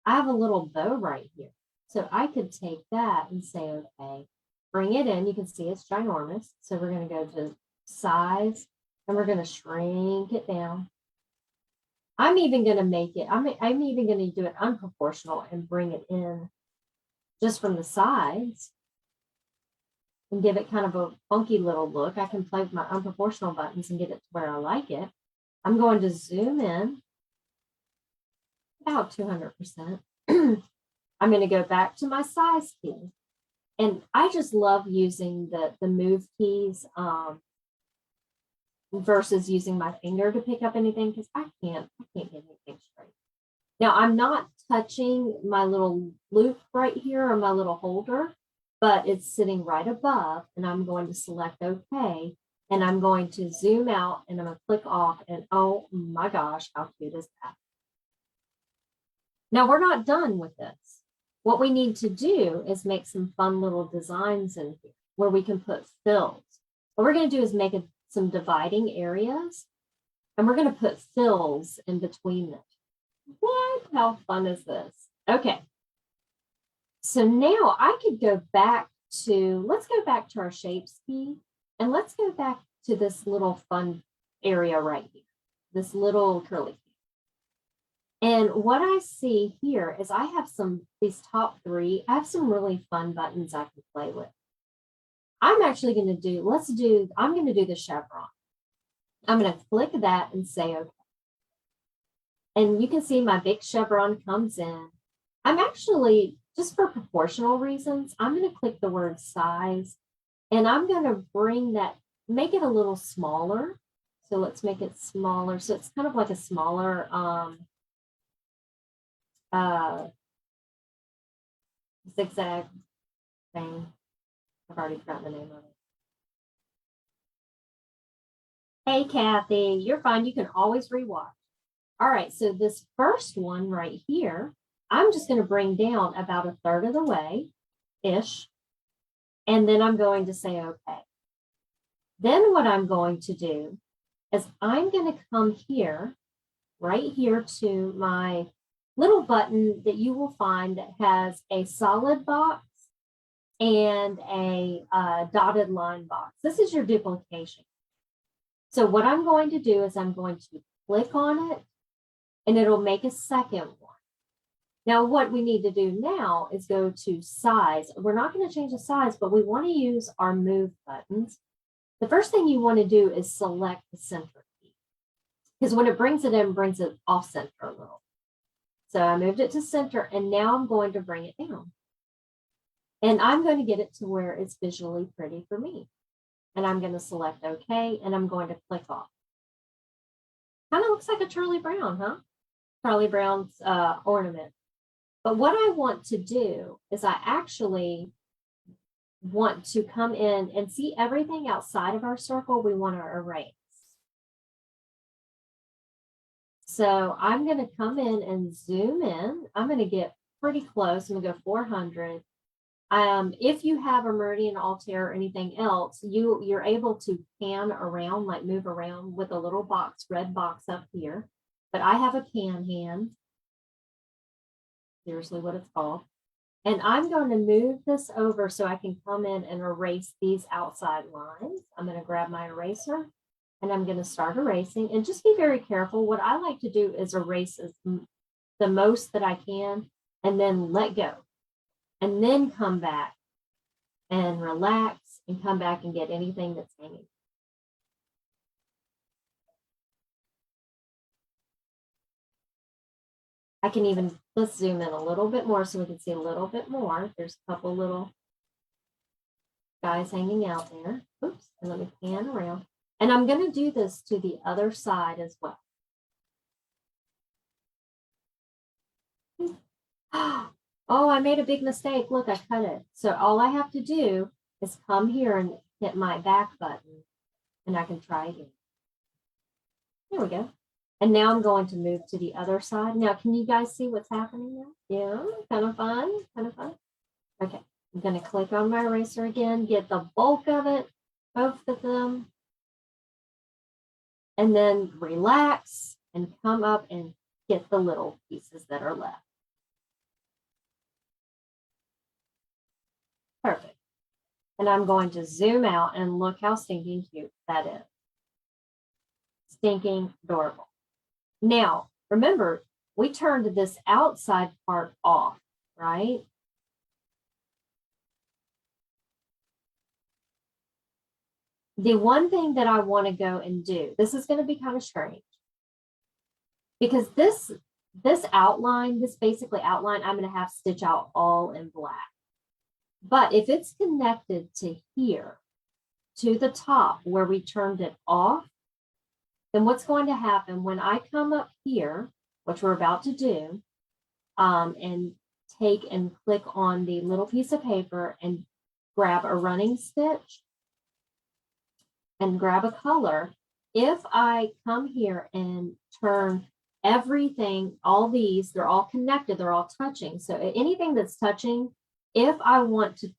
I have a little bow right here. So I could take that and say, okay, bring it in. You can see it's ginormous. So we're going to go to size, and we're going to shrink it down. I'm even going to make it, I'm even going to do it unproportional and bring it in just from the sides and give it kind of a funky little look. I can play with my unproportional buttons and get it to where I like it. I'm going to zoom in about 200%. I'm going to go back to my size key. And I just love using the move keys versus using my finger to pick up anything because I can't get anything straight. Now I'm not touching my little loop right here or my little holder, but it's sitting right above, and I'm going to select OK, and I'm going to zoom out and I'm going to click off, and oh my gosh, how cute is that? Now we're not done with this. What we need to do is make some fun little designs in here where we can put fills. What we're going to do is make some dividing areas, and we're going to put fills in between them. What? How fun is this? Okay. So now I could go back to, let's go back to our shapes key, and let's go back to this little fun area right here, this little curly key. And what I see here is I have these top three, I have some really fun buttons I can play with. I'm actually going to do, I'm going to do the chevron. I'm going to click that and say OK. And you can see my big chevron comes in. I'm actually, just for proportional reasons, I'm going to click the word size, and I'm going to bring that, make it a little smaller. So let's make it smaller. So it's kind of like a smaller zigzag thing. I've already forgotten the name of it. Hey, Kathy, you're fine. You can always rewatch. All right, so this first one right here, I'm just going to bring down about 1/3 of the way-ish, and then I'm going to say OK. Then what I'm going to do is I'm going to come here, right here to my little button that you will find that has a solid box and a dotted line box. This is your duplication. So what I'm going to do is I'm going to click on it, and it'll make a second one. Now, what we need to do now is go to size. We're not going to change the size, but we want to use our move buttons. The first thing you want to do is select the center key, because when it brings it in, it brings it off center a little. So I moved it to center, and now I'm going to bring it down. And I'm going to get it to where it's visually pretty for me. And I'm going to select OK, and I'm going to click off. Kind of looks like a Charlie Brown, huh? Charlie Brown's ornament. But what I want to do is I actually want to come in and see everything outside of our circle we want to erase. So I'm going to come in and zoom in. I'm going to get pretty close. I'm going to go 400. If you have a Meridian Altair or anything else, you're able to pan around, like move around with a little box, red box up here. But I have a pan hand. Seriously, what it's called. And I'm going to move this over so I can come in and erase these outside lines. I'm going to grab my eraser, and I'm going to start erasing. And just be very careful. What I like to do is erase the most that I can, and then let go. And then come back and relax and come back and get anything that's hanging. I can even, let's zoom in a little bit more so we can see a little bit more. There's a couple little guys hanging out there. Oops, and let me pan around. And I'm going to do this to the other side as well. Oh, I made a big mistake. Look, I cut it. So all I have to do is come here and hit my back button, and I can try again. There we go. And now I'm going to move to the other side. Now, can you guys see what's happening now? Yeah, kind of fun, kind of fun. Okay, I'm going to click on my eraser again, get the bulk of it, both of them, and then relax and come up and get the little pieces that are left. Perfect. And I'm going to zoom out and look how stinking cute that is. Stinking adorable. Now, remember, we turned this outside part off, right? The one thing that I want to go and do, this is going to be kind of strange because this outline, this basically outline, I'm going to have stitch out all in black. But if it's connected to here, to the top where we turned it off, then what's going to happen when I come up here, which we're about to do, and take and click on the little piece of paper and grab a running stitch and grab a color. If I come here and turn everything, all these, they're all connected, they're all touching. So anything that's touching, if I want to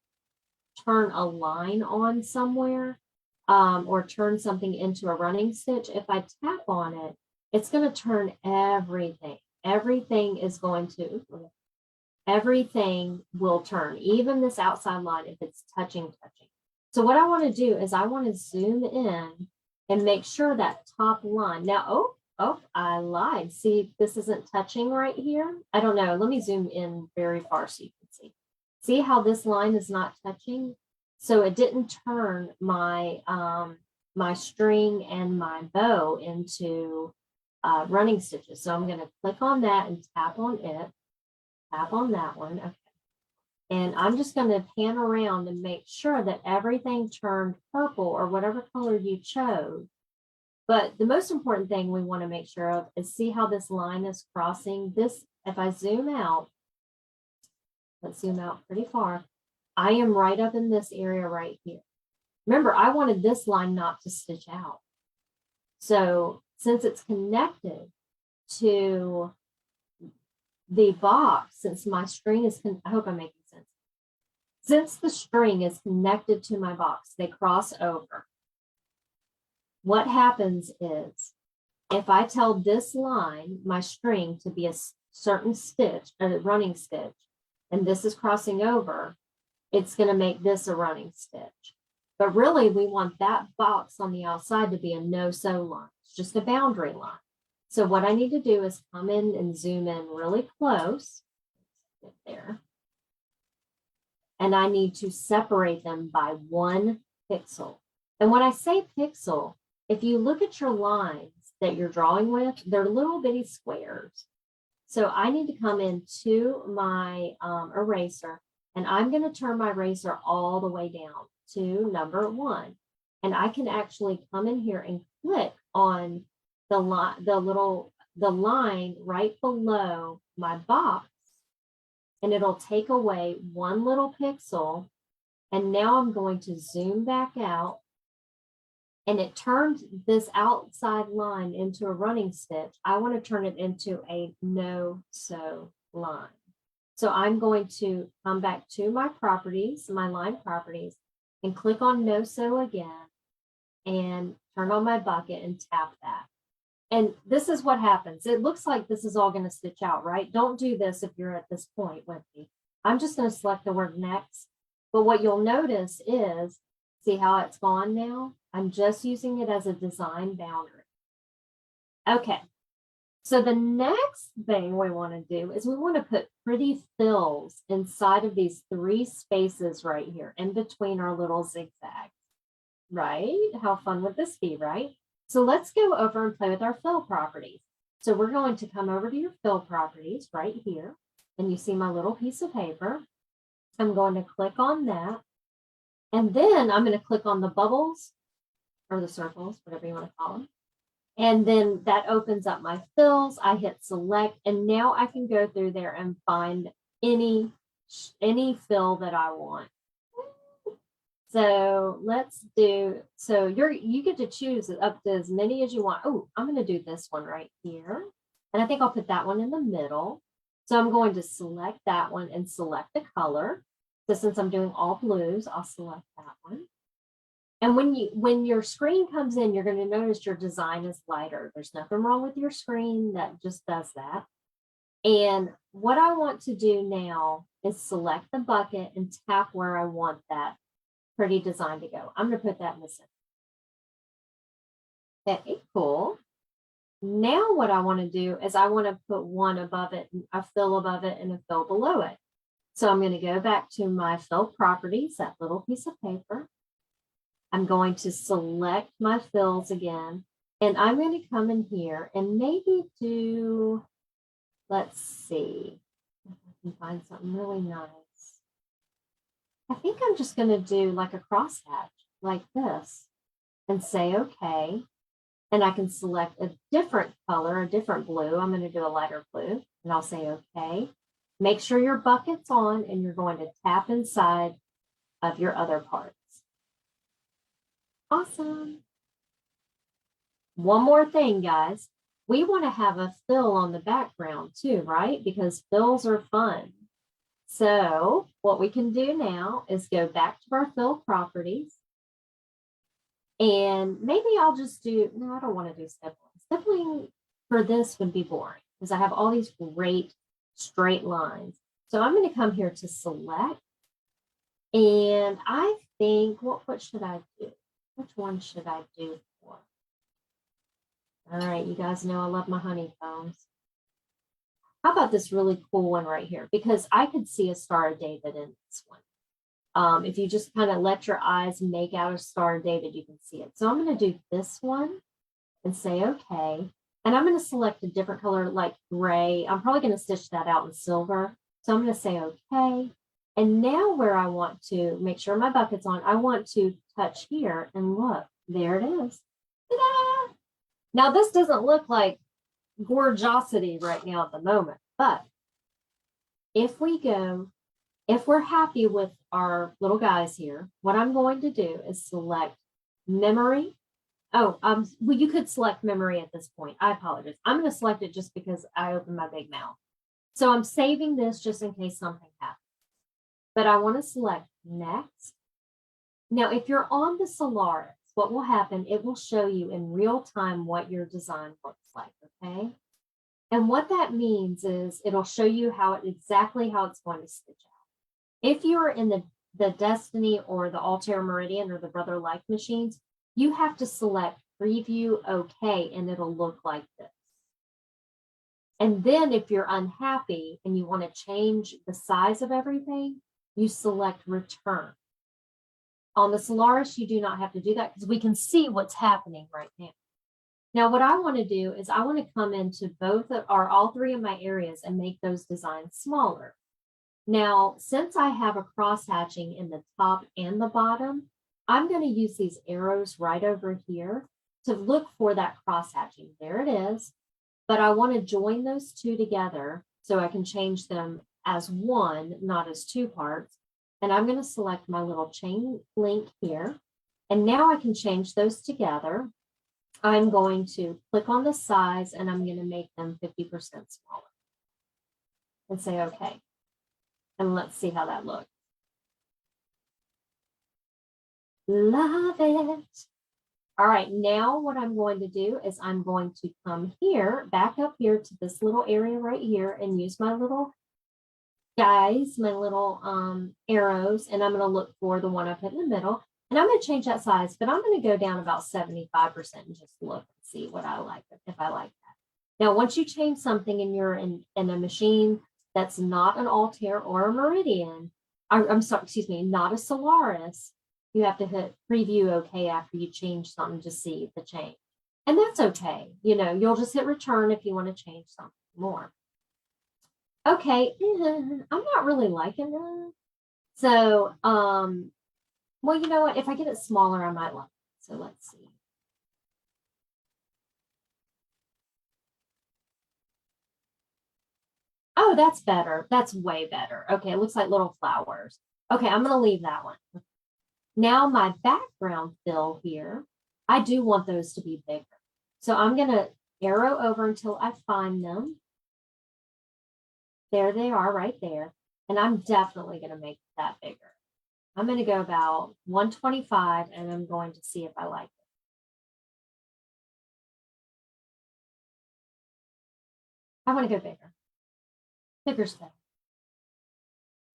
turn a line on somewhere, or turn something into a running stitch, if I tap on it, it's going to turn everything. Everything will turn, even this outside line if it's touching. So what I want to do is I want to zoom in and make sure that top line. Now, I lied. See, this isn't touching right here. I don't know. Let me zoom in very far so you can see. See how this line is not touching? So it didn't turn my my string and my bow into running stitches. So I'm going to click on that and tap on it, tap on that one. Okay. And I'm just going to pan around and make sure that everything turned purple or whatever color you chose. But the most important thing we want to make sure of is see how this line is crossing this. If I zoom out, let's zoom out pretty far. I am right up in this area right here. Remember, I wanted this line not to stitch out. So since it's connected to the box, since my string is, I hope I'm making sense. Since the string is connected to my box, they cross over. What happens is, if I tell this line, my string, to be a certain stitch, a running stitch, and this is crossing over, it's going to make this a running stitch. But really, we want that box on the outside to be a no-sew line. It's just a boundary line. So what I need to do is come in and zoom in really close. Get there. And I need to separate them by 1 pixel. And when I say pixel, if you look at your lines that you're drawing with, they're little bitty squares. So I need to come into my eraser, and I'm going to turn my eraser all the way down to number 1. And I can actually come in here and click on the line right below my box, and it'll take away 1 little pixel. And now I'm going to zoom back out, and it turned this outside line into a running stitch. I want to turn it into a no-sew line. So I'm going to come back to my properties, my line properties, and click on no sew again and turn on my bucket and tap that. And this is what happens. It looks like this is all going to stitch out, right? Don't do this if you're at this point with me. I'm just going to select the word next. But what you'll notice is, see how it's gone now? I'm just using it as a design boundary. Okay. So the next thing we want to do is we want to put pretty fills inside of these 3 spaces right here in between our little zigzags, right? How fun would this be, right? So let's go over and play with our fill properties. So we're going to come over to your fill properties right here, and you see my little piece of paper. I'm going to click on that, and then I'm going to click on the bubbles or the circles, whatever you want to call them. And then that opens up my fills. I hit select, and now I can go through there and find any fill that I want. So let's do, so you get to choose up to as many as you want. Oh, I'm going to do this one right here. And I think I'll put that one in the middle. So I'm going to select that one and select the color. So since I'm doing all blues, I'll select that one. And when your screen comes in, you're going to notice your design is lighter. There's nothing wrong with your screen. That just does that. And what I want to do now is select the bucket and tap where I want that pretty design to go. I'm going to put that in the center. Okay, cool. Now what I want to do is I want to put one above it, a fill above it, and a fill below it. So I'm going to go back to my fill properties, that little piece of paper. I'm going to select my fills again, and I'm going to come in here and maybe do, let's see if I can find something really nice. I think I'm just going to do like a crosshatch like this and say, okay. And I can select a different color, a different blue. I'm going to do a lighter blue and I'll say, okay. Make sure your bucket's on and you're going to tap inside of your other parts. Awesome. One more thing, guys. We want to have a fill on the background too, right? Because fills are fun. So what we can do now is go back to our fill properties. And maybe I'll just do, no, I don't want to do stippling. Stippling for this would be boring because I have all these great straight lines. So I'm going to come here to select. And I think, what should I do? Which one should I do for? All right, you guys know I love my honeycombs. How about this really cool one right here? Because I could see a Star of David in this one. If you just kind of let your eyes make out a Star of David, you can see it. So I'm going to do this one and say, okay. And I'm going to select a different color like gray. I'm probably going to stitch that out in silver. So I'm going to say, okay. And now where I want to make sure my bucket's on, I want to touch here and look, there it is. Ta-da! Now this doesn't look like gorgeosity right now at the moment, but if we're happy with our little guys here, what I'm going to do is select memory. Oh, well, you could select memory at this point. I apologize. I'm going to select it just because I opened my big mouth. So I'm saving this just in case something happens. But I want to select next. Now, if you're on the Solaris, what will happen, it will show you in real time what your design looks like, okay? And what that means is it'll show you exactly how it's going to stitch out. If you're in the Destiny or the Altair Meridian or the Brother Life machines, you have to select preview okay, and it'll look like this. And then if you're unhappy and you want to change the size of everything, you select return. On the Solaris, you do not have to do that because we can see what's happening right now. Now, what I want to do is I want to come into all three of my areas and make those designs smaller. Now, since I have a cross hatching in the top and the bottom, I'm going to use these arrows right over here to look for that cross hatching. There it is. But I want to join those two together so I can change them as one, not as two parts. And I'm going to select my little chain link here. And now I can change those together. I'm going to click on the size and I'm going to make them 50% smaller and say, okay. And let's see how that looks. Love it. All right, now what I'm going to do is I'm going to come here, back up here to this little area right here and use my little guys, my little arrows, and I'm going to look for the one I put in the middle. And I'm going to change that size, but I'm going to go down about 75% and just look and see what I like, if I like that. Now, once you change something and you're in a machine that's not an Altair or a Meridian, I'm sorry, excuse me, not a Solaris, you have to hit preview okay after you change something to see the change. And that's okay. You know, you'll just hit return if you want to change something more. Okay, I'm not really liking that. So, well, you know what? If I get it smaller, I might like it. So let's see. Oh, that's better. That's way better. Okay, it looks like little flowers. Okay, I'm going to leave that one. Now my background fill here, I do want those to be bigger. So I'm going to arrow over until I find them. There they are right there. And I'm definitely going to make that bigger. I'm going to go about 125 and I'm going to see if I like it. I want to go bigger. Bigger's better.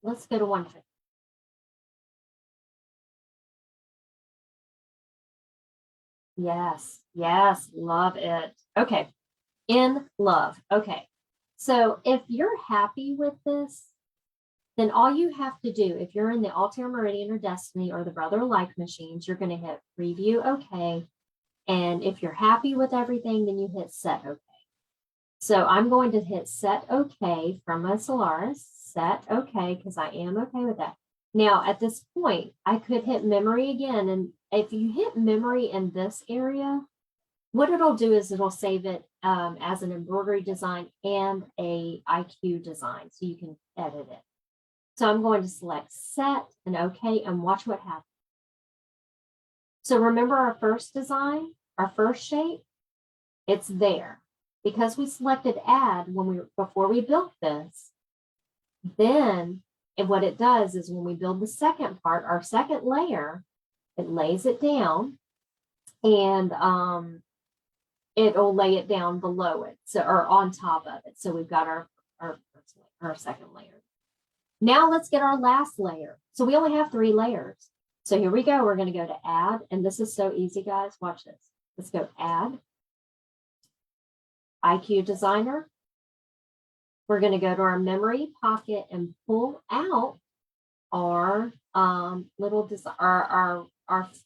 Let's go to 150. Yes, yes, love it. Okay, in love. Okay, so if you're happy with this, then all you have to do, if you're in the Altair Meridian or Destiny or the Brother Like machines, you're going to hit Preview OK. And if you're happy with everything, then you hit Set OK. So I'm going to hit Set OK from my Solaris, Set OK, because I am okay with that. Now, at this point, I could hit Memory again. And if you hit Memory in this area, what it'll do is it'll save it as an embroidery design and a IQ design, so you can edit it. So I'm going to select Set and OK and watch what happens. So remember our first design, our first shape? It's there. Because we selected Add before we built this, then what it does is when we build the second part, our second layer, it lays it down and it'll lay it down below it, so or on top of it. So we've got our second layer. Now let's get our last layer. So we only have 3 layers. So here we go. We're going to go to Add, and this is so easy, guys. Watch this. Let's go Add, IQ Designer. We're going to go to our memory pocket and pull out our our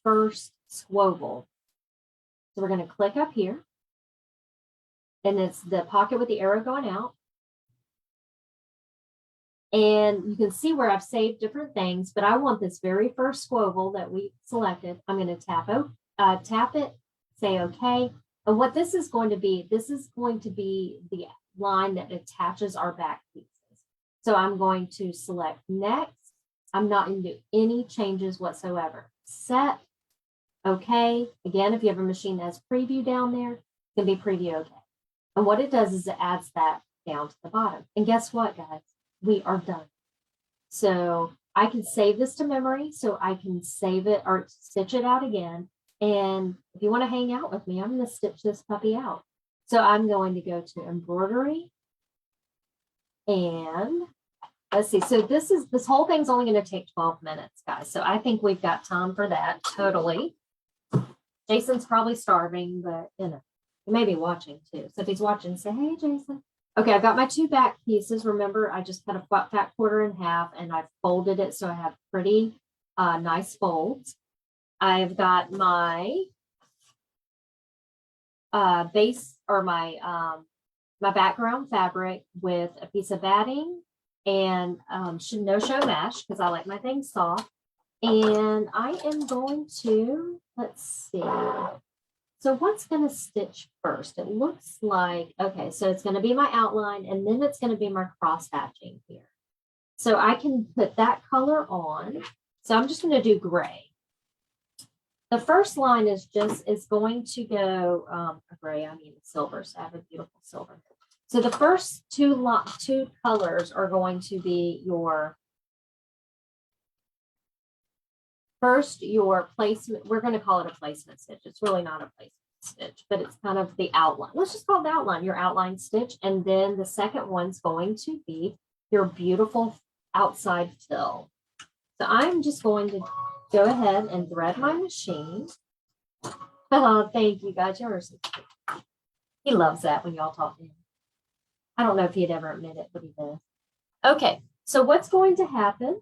first squoval. So we're going to click up here, and it's the pocket with the arrow going out. And you can see where I've saved different things, but I want this very first squoval that we selected. I'm going to tap it, say OK. And what this is going to be the line that attaches our back pieces. So I'm going to select Next. I'm not going to do any changes whatsoever. Set, OK. Again, if you have a machine that has Preview down there, it can be Preview OK. And what it does is it adds that down to the bottom. And guess what, guys? We are done. So I can save this to memory, so I can save it or stitch it out again. And if you want to hang out with me, I'm going to stitch this puppy out. So I'm going to go to embroidery, and let's see. So this whole thing's only going to take 12 minutes, guys. So I think we've got time for that. Totally. Jason's probably starving, but you know, he may be watching too. So if he's watching, say, hey, Jason. Okay, I've got my 2 back pieces. Remember, I just cut a fat quarter in half and I've folded it so I have pretty nice folds. I've got my base or my background fabric with a piece of batting and no show mesh because I like my things soft. And I am going to, let's see. So what's going to stitch first? It looks like, okay, so it's going to be my outline and then it's going to be my cross hatching here. So I can put that color on. So I'm just going to do gray. The first line is going to go gray, I mean silver, so I have a beautiful silver. So the first two colors are going to be your placement. We're going to call it a placement stitch. It's really not a placement stitch, but it's kind of the outline. Let's just call it the outline, your outline stitch. And then the second one's going to be your beautiful outside fill. So I'm just going to go ahead and thread my machine. Oh, thank you guys. You're so cute. He loves that when y'all talk to him. I don't know if he'd ever admit it, but he does. Okay, so what's going to happen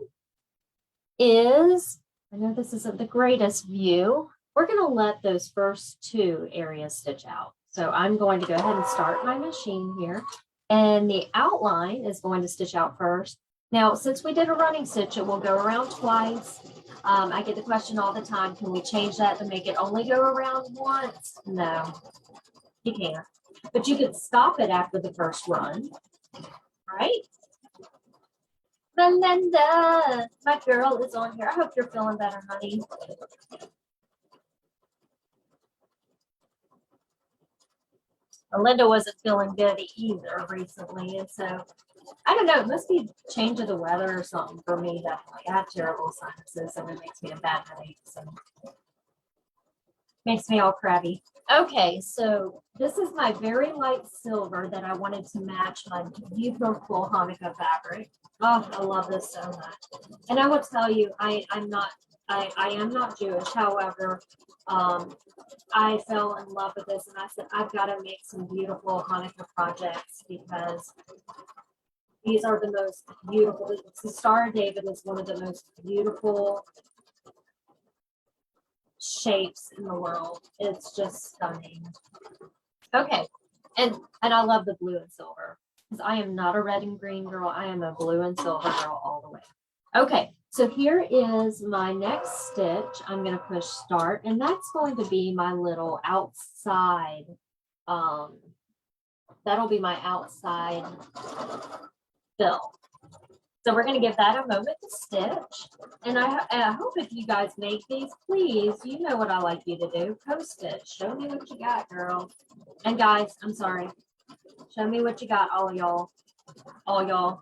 is, I know this isn't the greatest view. We're going to let those first 2 areas stitch out. So I'm going to go ahead and start my machine here. And the outline is going to stitch out first. Now, since we did a running stitch, it will go around twice. I get the question all the time, can we change that to make it only go around once? No, you can't. But you can stop it after the first run, right? Melinda, my girl is on here. I hope you're feeling better, honey. Melinda wasn't feeling good either recently, and so I don't know. It must be change of the weather or something for me. Definitely, I have terrible sinuses, and it makes me a bad headache. So makes me all crabby. Okay, so this is my very light silver that I wanted to match my beautiful Hanukkah fabric. Oh, I love this so much. And I will tell you, I am not Jewish. However, I fell in love with this and I said, I've got to make some beautiful Hanukkah projects because These are the most beautiful. The Star of David is one of the most beautiful shapes in the world. It's just stunning. Okay, and I love the blue and silver because I am not a red and green girl. I am a blue and silver girl all the way. Okay, so here is my next stitch. I'm going to push start, and that's going to be my little outside. That'll be my outside fill. So we're going to give that a moment to stitch. And I hope if you guys make these, please, you know what I like you to do. Post it. Show me what you got, girl. And guys, I'm sorry. Show me what you got, all y'all. All y'all.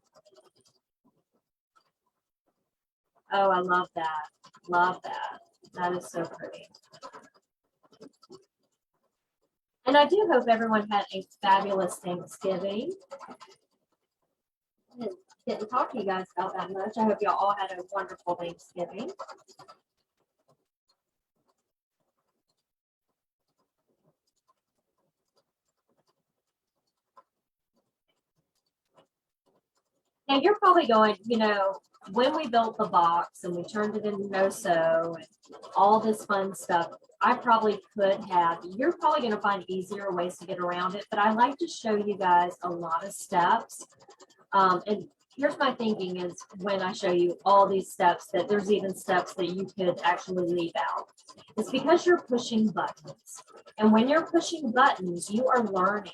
Oh, I love that. Love that. That is so pretty. And I do hope everyone had a fabulous Thanksgiving. Didn't talk to you guys about that much. I hope y'all all had a wonderful Thanksgiving. Now you're probably going, you know, when we built the box and we turned it into no-sew and all this fun stuff, I probably could have, you're probably going to find easier ways to get around it, but I like to show you guys a lot of steps. And here's my thinking is when I show you all these steps, that there's even steps that you could actually leave out. It's because you're pushing buttons. And when you're pushing buttons, you are learning.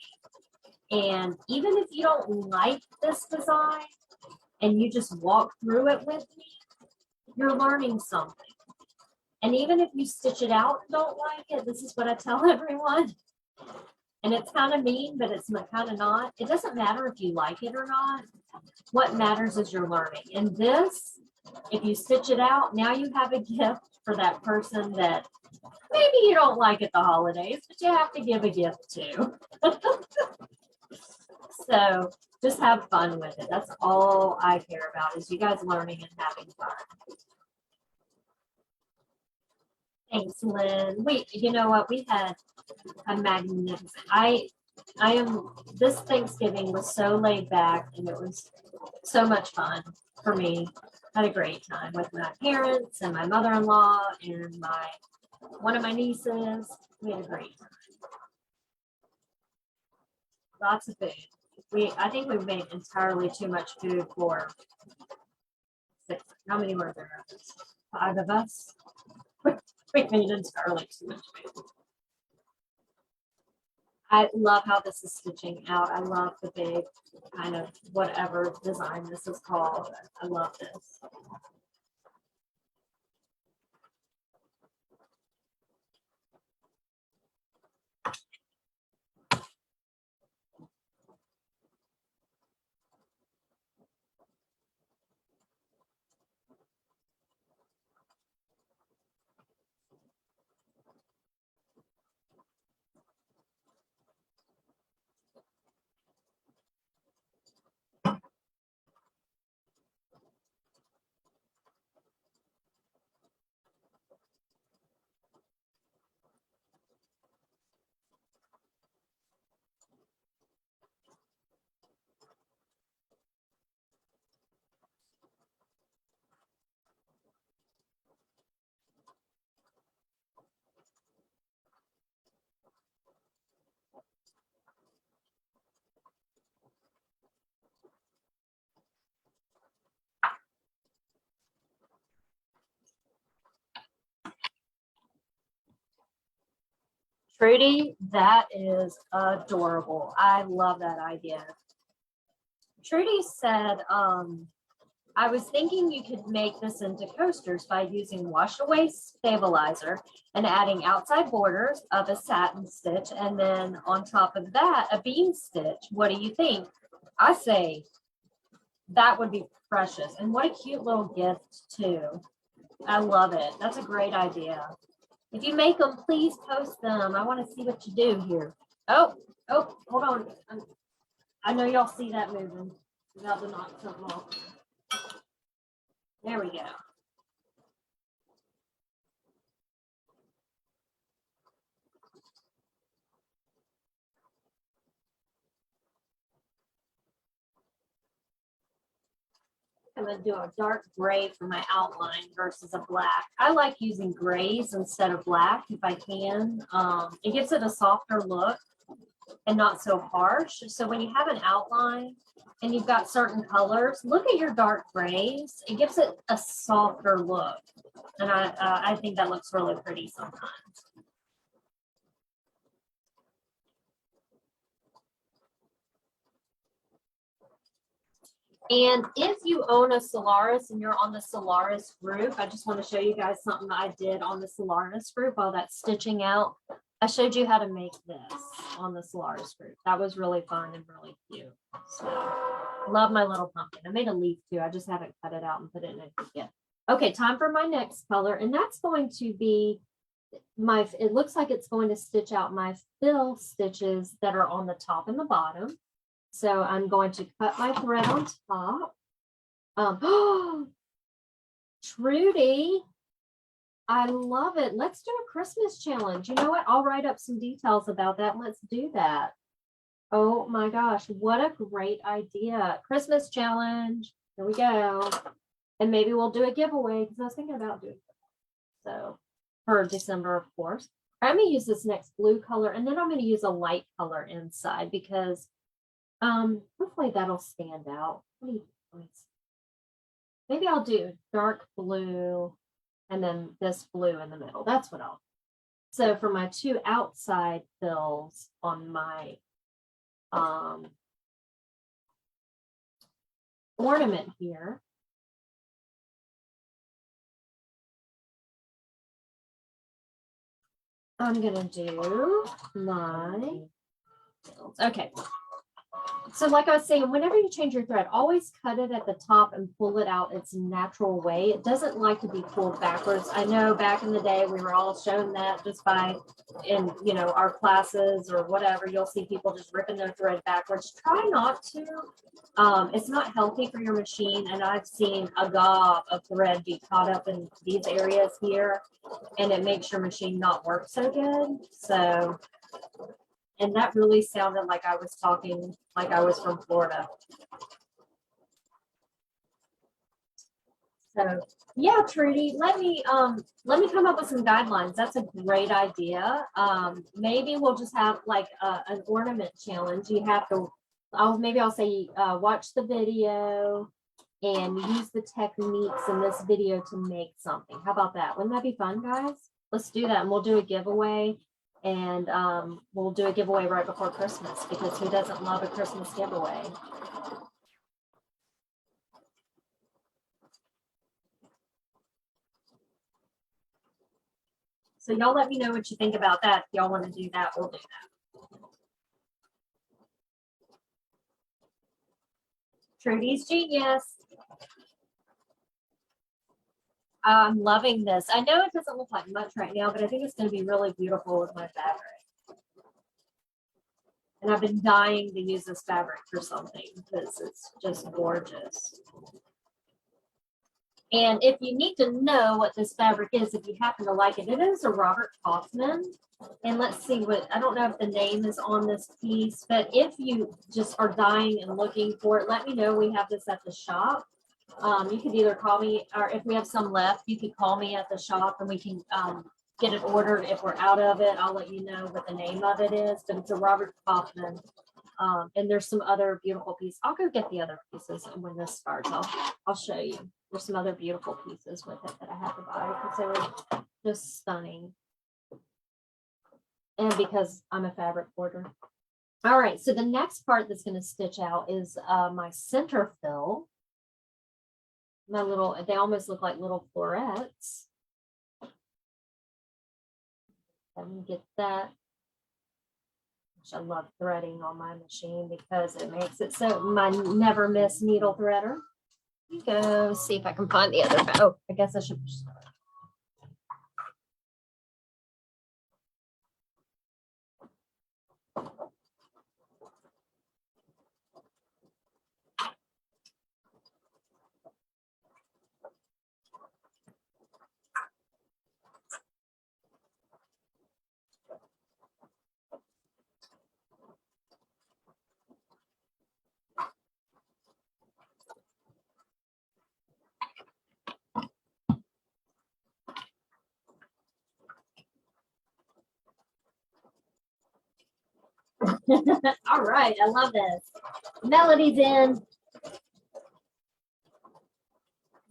And even if you don't like this design and you just walk through it with me, you're learning something. And even if you stitch it out and don't like it, this is what I tell everyone. And it's kind of mean, but it's kind of not. It doesn't matter if you like it or not. What matters is you're learning. And this, if you stitch it out, now you have a gift for that person that maybe you don't like at the holidays, but you have to give a gift to. So just have fun with it. That's all I care about is you guys learning and having fun. Thanks, Lynn. You know what? We had a magnificent. This Thanksgiving was so laid back and it was so much fun for me. I had a great time with my parents and my mother-in-law and one of my nieces. We had a great time. Lots of food. I think we made entirely too much food for 6. How many were there? 5 of us. We made entirely too much food. I love how this is stitching out. I love the big kind of whatever design this is called. I love this. Trudy, that is adorable. I love that idea. Trudy said, I was thinking you could make this into coasters by using wash away stabilizer and adding outside borders of a satin stitch. And then on top of that, a beam stitch. What do you think? I say that would be precious. And what a cute little gift too. I love it. That's a great idea. If you make them, please post them. I want to see what you do here. Oh, hold on. I know y'all see that moving. About to knock something off. There we go. I'm going to do a dark gray for my outline versus a black. I like using grays instead of black if I can. It gives it a softer look and not so harsh. So when you have an outline and you've got certain colors, look at your dark grays. It gives it a softer look. And I think that looks really pretty sometimes. And if you own a Solaris and you're on the Solaris group, I just want to show you guys something I did on the Solaris group while that's stitching out. I showed you how to make this on the Solaris group. That was really fun and really cute. So love my little pumpkin. I made a leaf too. I just haven't cut it out and put it in a yet. Okay, time for my next color. And that's going to be my, it looks like it's going to stitch out my fill stitches that are on the top and the bottom. So I'm going to cut my thread on top. Trudy, I love it. Let's do a Christmas challenge. You know what? I'll write up some details about that. Let's do that. Oh my gosh, what a great idea. Christmas challenge. Here we go. And maybe we'll do a giveaway because I was thinking about doing it. So for December, of course. I'm going to use this next blue color and then I'm going to use a light color inside because hopefully that'll stand out. What do you think? Maybe I'll do dark blue and then this blue in the middle. That's what I'll do. So for my two outside fills on my ornament here, I'm gonna do my fills. Okay. So like I was saying, whenever you change your thread, always cut it at the top and pull it out its natural way. It doesn't like to be pulled backwards. I know back in the day, we were all shown that just by in, you know, our classes or whatever, you'll see people just ripping their thread backwards. Try not to. It's not healthy for your machine. And I've seen a gob of thread be caught up in these areas here, and it makes your machine not work so good. So, and that really sounded like I was talking like I was from Florida. So yeah, Trudy, let me come up with some guidelines. That's a great idea. Maybe we'll just have like an ornament challenge. You have to, I'll say watch the video and use the techniques in this video to make something. How about that? Wouldn't that be fun, guys? Let's do that, and we'll do a giveaway. And we'll do a giveaway right before Christmas because who doesn't love a Christmas giveaway? So y'all let me know what you think about that. If y'all want to do that, we'll do that. Trudy's genius. I'm loving this. I know it doesn't look like much right now, but I think it's going to be really beautiful with my fabric. And I've been dying to use this fabric for something because it's just gorgeous. And if you need to know what this fabric is, if you happen to like it, it is a Robert Kaufman. And let's see what, I don't know if the name is on this piece, but if you just are dying and looking for it, let me know. We have this at the shop. You could either call me, or if we have some left, you could call me at the shop and we can get it ordered. If we're out of it, I'll let you know what the name of it is, but it's a Robert Kaufman. And there's some other beautiful pieces. I'll go get the other pieces, and when this starts, I'll show you. There's some other beautiful pieces with it that I have to buy because they were just stunning. And because I'm a fabric hoarder. All right, so the next part that's going to stitch out is my center fill. My little, they almost look like little florets. Let me get that. I love threading on my machine because it makes it so my never miss needle threader. Go see if I can find the other. Oh, I guess I should. All right, I love this. Melody's in.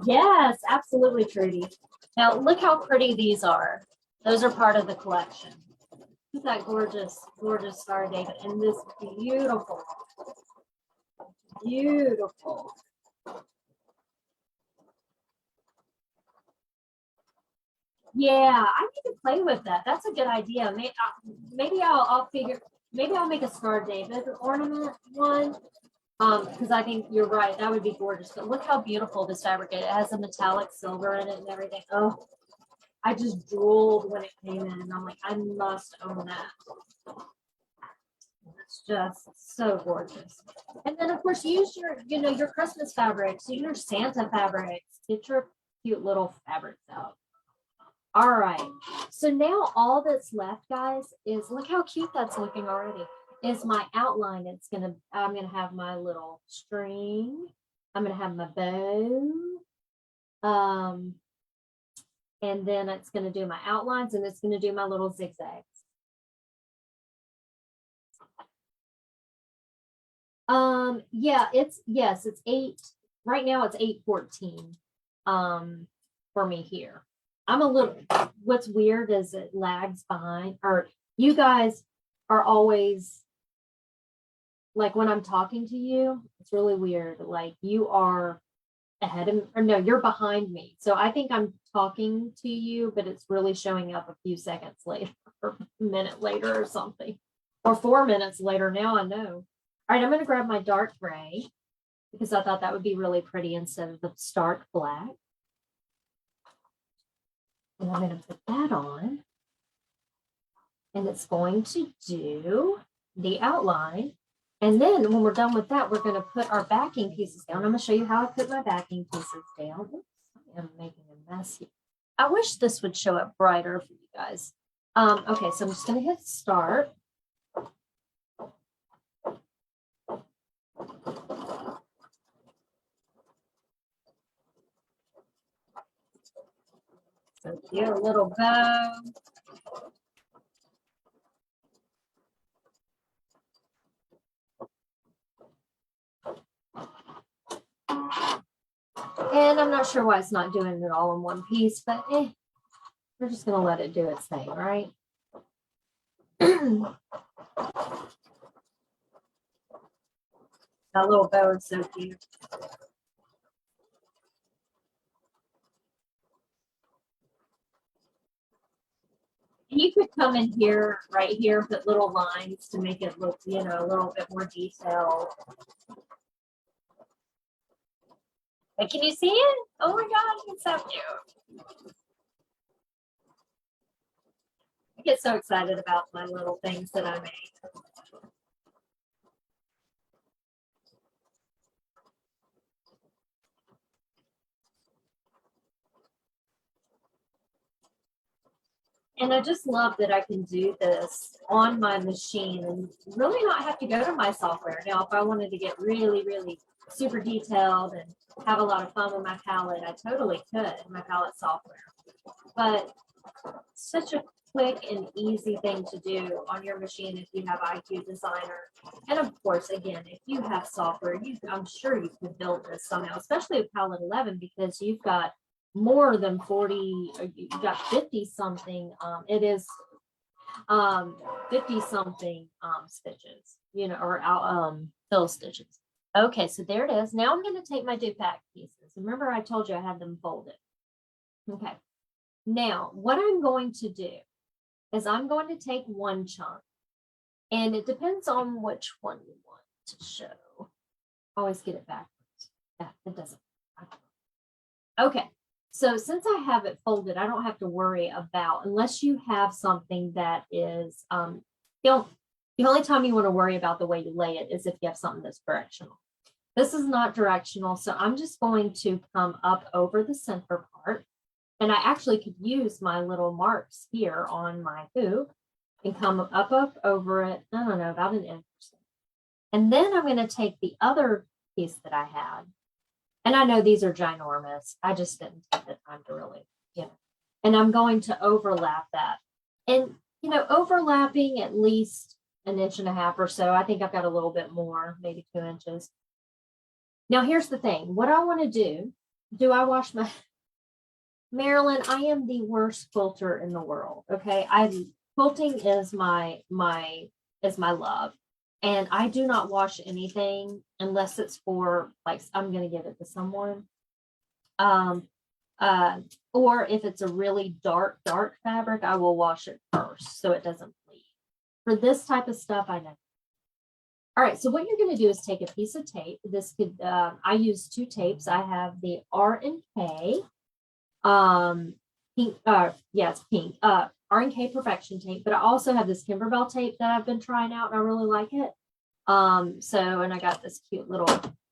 Yes, absolutely, Trudy. Now look how pretty these are. Those are part of the collection. Look at that gorgeous, gorgeous Star David and this beautiful, beautiful. Yeah, I need to play with that. That's a good idea. Maybe I'll figure. Maybe I'll make a Star David ornament one. Because I think you're right. That would be gorgeous. But look how beautiful this fabric is. It has a metallic silver in it and everything. Oh, I just drooled when it came in, and I'm like, I must own that. It's just so gorgeous. And then of course use your, your Christmas fabrics, your Santa fabrics. Get your cute little fabrics out. All right. So now all that's left, guys, is look how cute that's looking already. Is my outline. I'm gonna have my little string. I'm gonna have my bow. And then it's gonna do my outlines and it's gonna do my little zigzags. Yeah, it's 8. Right now it's 8:14 for me here. I'm a little, what's weird is it lags behind, or you guys are always like when I'm talking to you, it's really weird. Like you are ahead of, or no, you're behind me. So I think I'm talking to you, but it's really showing up a few seconds later, or a minute later or something, or 4 minutes later. Now I know. All right, I'm going to grab my dark gray because I thought that would be really pretty instead of the stark black. And I'm going to put that on. And it's going to do the outline. And then when we're done with that, we're going to put our backing pieces down. I'm going to show you how I put my backing pieces down. Oops, I am making a mess here. I wish this would show up brighter for you guys. Okay, so I'm just going to hit start. So cute, a little bow. And I'm not sure why it's not doing it all in one piece, but we're just going to let it do its thing, right? That little bow is so cute. And you could come in here, right here, put little lines to make it look, a little bit more detailed. Like, can you see it? Oh my gosh, it's so cute. I get so excited about my little things that I make. And I just love that I can do this on my machine and really not have to go to my software. Now, if I wanted to get really, really super detailed and have a lot of fun with my palette, I totally could in my palette software. But such a quick and easy thing to do on your machine if you have IQ Designer. And of course, again, if you have software, I'm sure you could build this somehow, especially with Palette 11, because you've got more than 40, you got 50 something. It is 50 something stitches, or fill stitches. Okay, so there it is. Now I'm going to take my Dupac pieces. Remember I told you I had them folded. Okay. Now, what I'm going to do is I'm going to take one chunk, and it depends on which one you want to show. Always get it backwards. Yeah, it doesn't. Okay, so since I have it folded, I don't have to worry about, unless you have something that is, the only time you want to worry about the way you lay it is if you have something that's directional. This is not directional, so I'm just going to come up over the center part. And I actually could use my little marks here on my hoop and come up over it, I don't know, about an inch. And then I'm going to take the other piece that I had. And I know these are ginormous. I just didn't take the time to really, and I'm going to overlap that. And, overlapping at least an inch and a half or so. I think I've got a little bit more, maybe 2 inches. Now, here's the thing. What I want to do I wash my, Marilyn, I am the worst quilter in the world. Okay. Quilting is my love. And I do not wash anything unless it's for, like, I'm going to give it to someone. Or if it's a really dark fabric, I will wash it first so it doesn't bleed. For this type of stuff, I know. All right, so what you're going to do is take a piece of tape. This could, I use 2 tapes. I have the R&K, pink, yeah, it's pink, R&K Perfection tape, but I also have this Kimberbell tape that I've been trying out and I really like it. And I got this cute little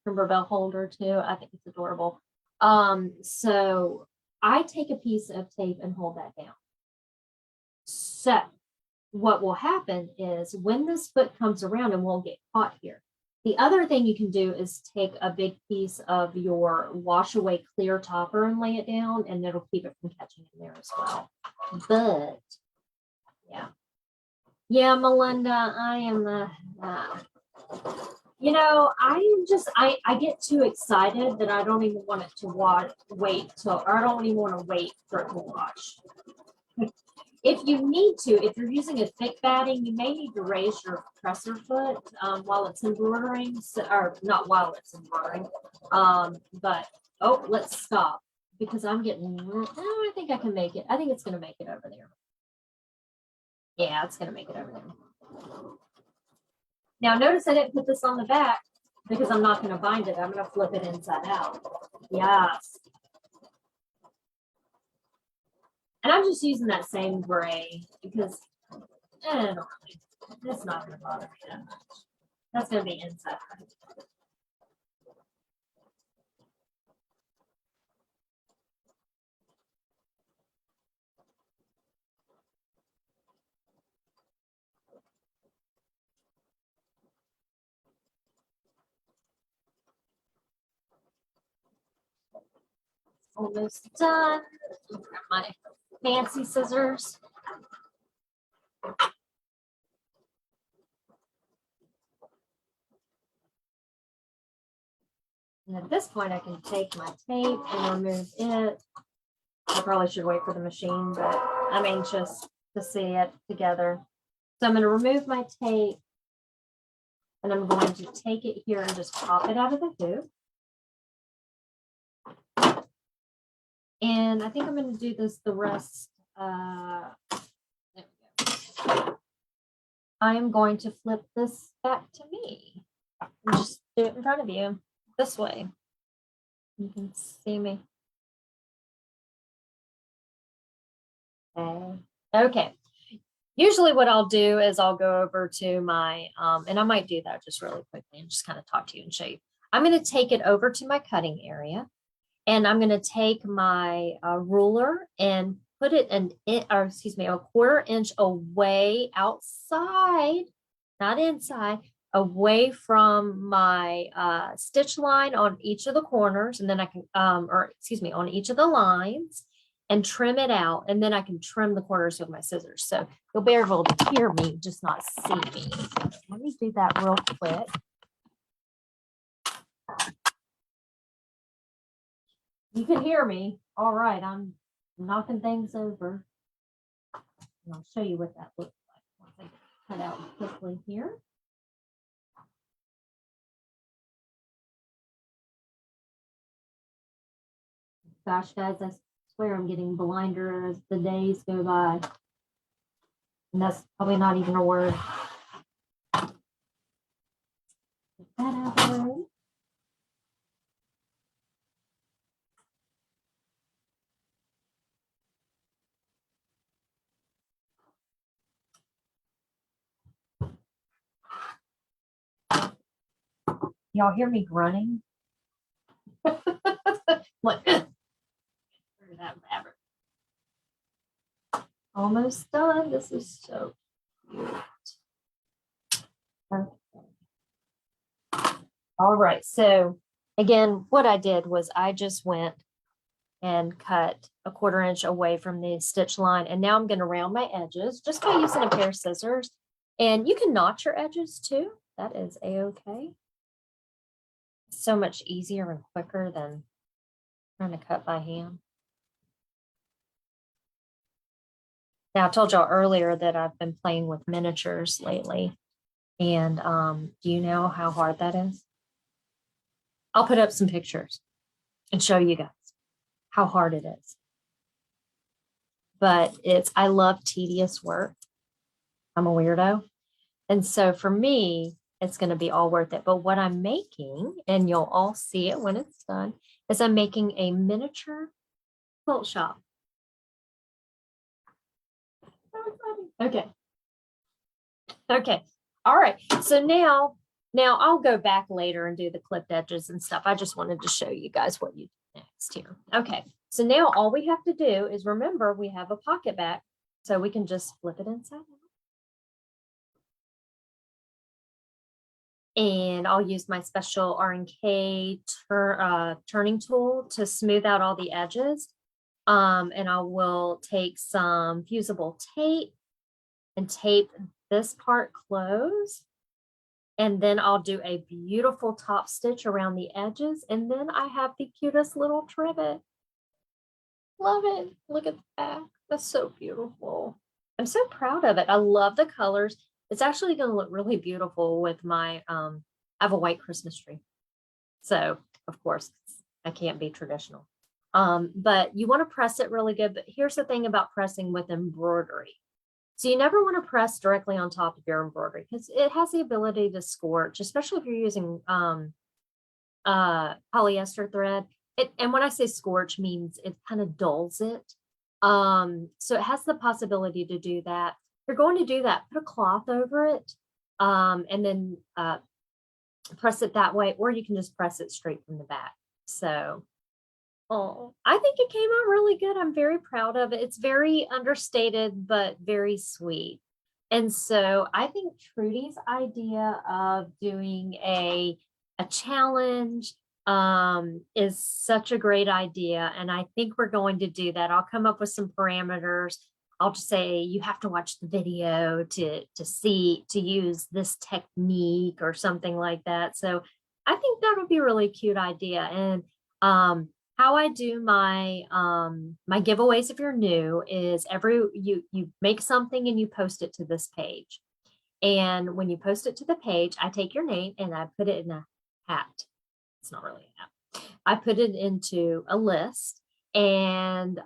Kimberbell holder too. I think it's adorable. So I take a piece of tape and hold that down. So what will happen is when this foot comes around and won't get caught here. The other thing you can do is take a big piece of your wash away clear topper and lay it down, and it'll keep it from catching in there as well. But yeah, Melinda, I am the, I get too excited that I don't even want it to wait till, or I don't even want to wait for it to wash. If you need to, if you're using a thick batting, you may need to raise your presser foot while it's embroidering, or not while it's embroidering. But, oh, let's stop because I'm getting, I think I can make it. I think it's going to make it over there. Yeah, it's going to make it over there. Now, notice I didn't put this on the back because I'm not going to bind it. I'm going to flip it inside out. Yes. And I'm just using that same gray because it's not going to bother me that much. That's going to be inside. Almost done. My fancy scissors. And at this point, I can take my tape and remove it. I probably should wait for the machine, but I'm anxious to see it together. So I'm going to remove my tape, and I'm going to take it here and just pop it out of the hoop. And I think I'm going to do this the rest. There we go. I am going to flip this back to me. And just do it in front of you this way. You can see me. Okay. Usually what I'll do is I'll go over to my, and I might do that just really quickly and just kind of talk to you and show you. I'm going to take it over to my cutting area. And I'm going to take my ruler and put it a 1/4 inch away outside, not inside, away from my stitch line on each of the corners. And then I can, on each of the lines and trim it out. And then I can trim the corners with my scissors. So you'll be able to hear me, just not see me. Let me do that real quick. You can hear me. All right, I'm knocking things over. And I'll show you what that looks like once I get cut out quickly here. Gosh, guys, I swear I'm getting blinder as the days go by. And that's probably not even a word. Get that out of the way. Y'all hear me grunting? What? That fabric. Almost done. This is so cute. Okay. All right. So again, what I did was I just went and cut a 1/4 inch away from the stitch line. And now I'm going to round my edges just by using a pair of scissors. And you can notch your edges too. That is a-okay. So much easier and quicker than trying to cut by hand. Now, I told y'all earlier that I've been playing with miniatures lately. And do you know how hard that is? I'll put up some pictures and show you guys how hard it is. But I love tedious work. I'm a weirdo. And so for me, it's going to be all worth it. But what I'm making, and you'll all see it when it's done, is I'm making a miniature quilt shop. Okay. Okay. All right. So now I'll go back later and do the clipped edges and stuff. I just wanted to show you guys what you do next here. Okay. So now all we have to do is remember we have a pocket back, so we can just flip it inside out. And I'll use my special R&K turning tool to smooth out all the edges. And I will take some fusible tape and tape this part closed. And then I'll do a beautiful top stitch around the edges. And then I have the cutest little trivet. Love it. Look at that. That's so beautiful. I'm so proud of it. I love the colors. It's actually going to look really beautiful with my, I have a white Christmas tree. So, of course, I can't be traditional. But you want to press it really good. But here's the thing about pressing with embroidery. So you never want to press directly on top of your embroidery because it has the ability to scorch, especially if you're using polyester thread. And when I say scorch, means it kind of dulls it. So it has the possibility to do that. If you're going to do that, put a cloth over it, and then press it that way, or you can just press it straight from the back. So, oh, I think it came out really good. I'm very proud of it. It's very understated, but very sweet. And so I think Trudy's idea of doing a challenge is such a great idea. And I think we're going to do that. I'll come up with some parameters. I'll just say you have to watch the video to use this technique or something like that. So I think that would be a really cute idea. And how I do my my giveaways, if you're new, is you make something and you post it to this page. And when you post it to the page, I take your name and I put it in a hat. It's not really a hat. I put it into a list, and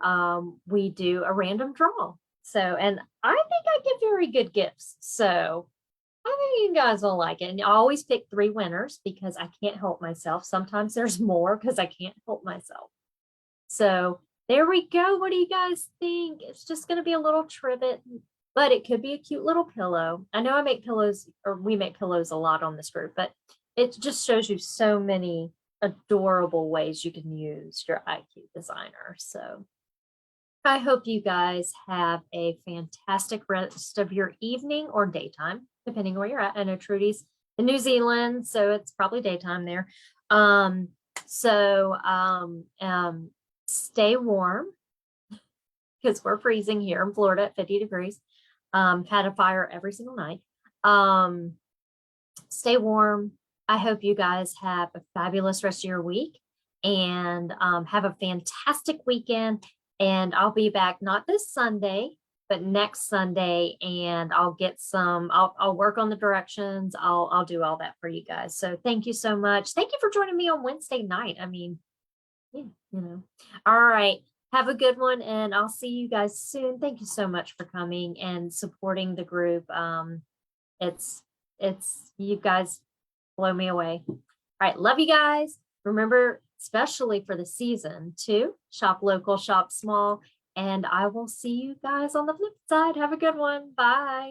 we do a random draw. So, and I think I get very good gifts. So I think you guys will like it. And I always pick 3 winners because I can't help myself. Sometimes there's more because I can't help myself. So there we go. What do you guys think? It's just going to be a little trivet, but it could be a cute little pillow. I know I make pillows, or we make pillows a lot on this group, but it just shows you so many adorable ways you can use your IQ designer. So I hope you guys have a fantastic rest of your evening or daytime, depending where you're at. I know Trudy's in New Zealand, so it's probably daytime there. Stay warm because we're freezing here in Florida at 50 degrees. Had a fire every single night. Stay warm. I hope you guys have a fabulous rest of your week and have a fantastic weekend. And I'll be back not this Sunday, but next Sunday, and I'll get some, I'll work on the directions. I'll do all that for you guys. So thank you so much. Thank you for joining me on Wednesday night. I mean, yeah, you know. All right. Have a good one, and I'll see you guys soon. Thank you so much for coming and supporting the group. It's you guys blow me away. All right. Love you guys. Remember, especially for the season, to shop local, shop small, and I will see you guys on the flip side. Have a good one. Bye.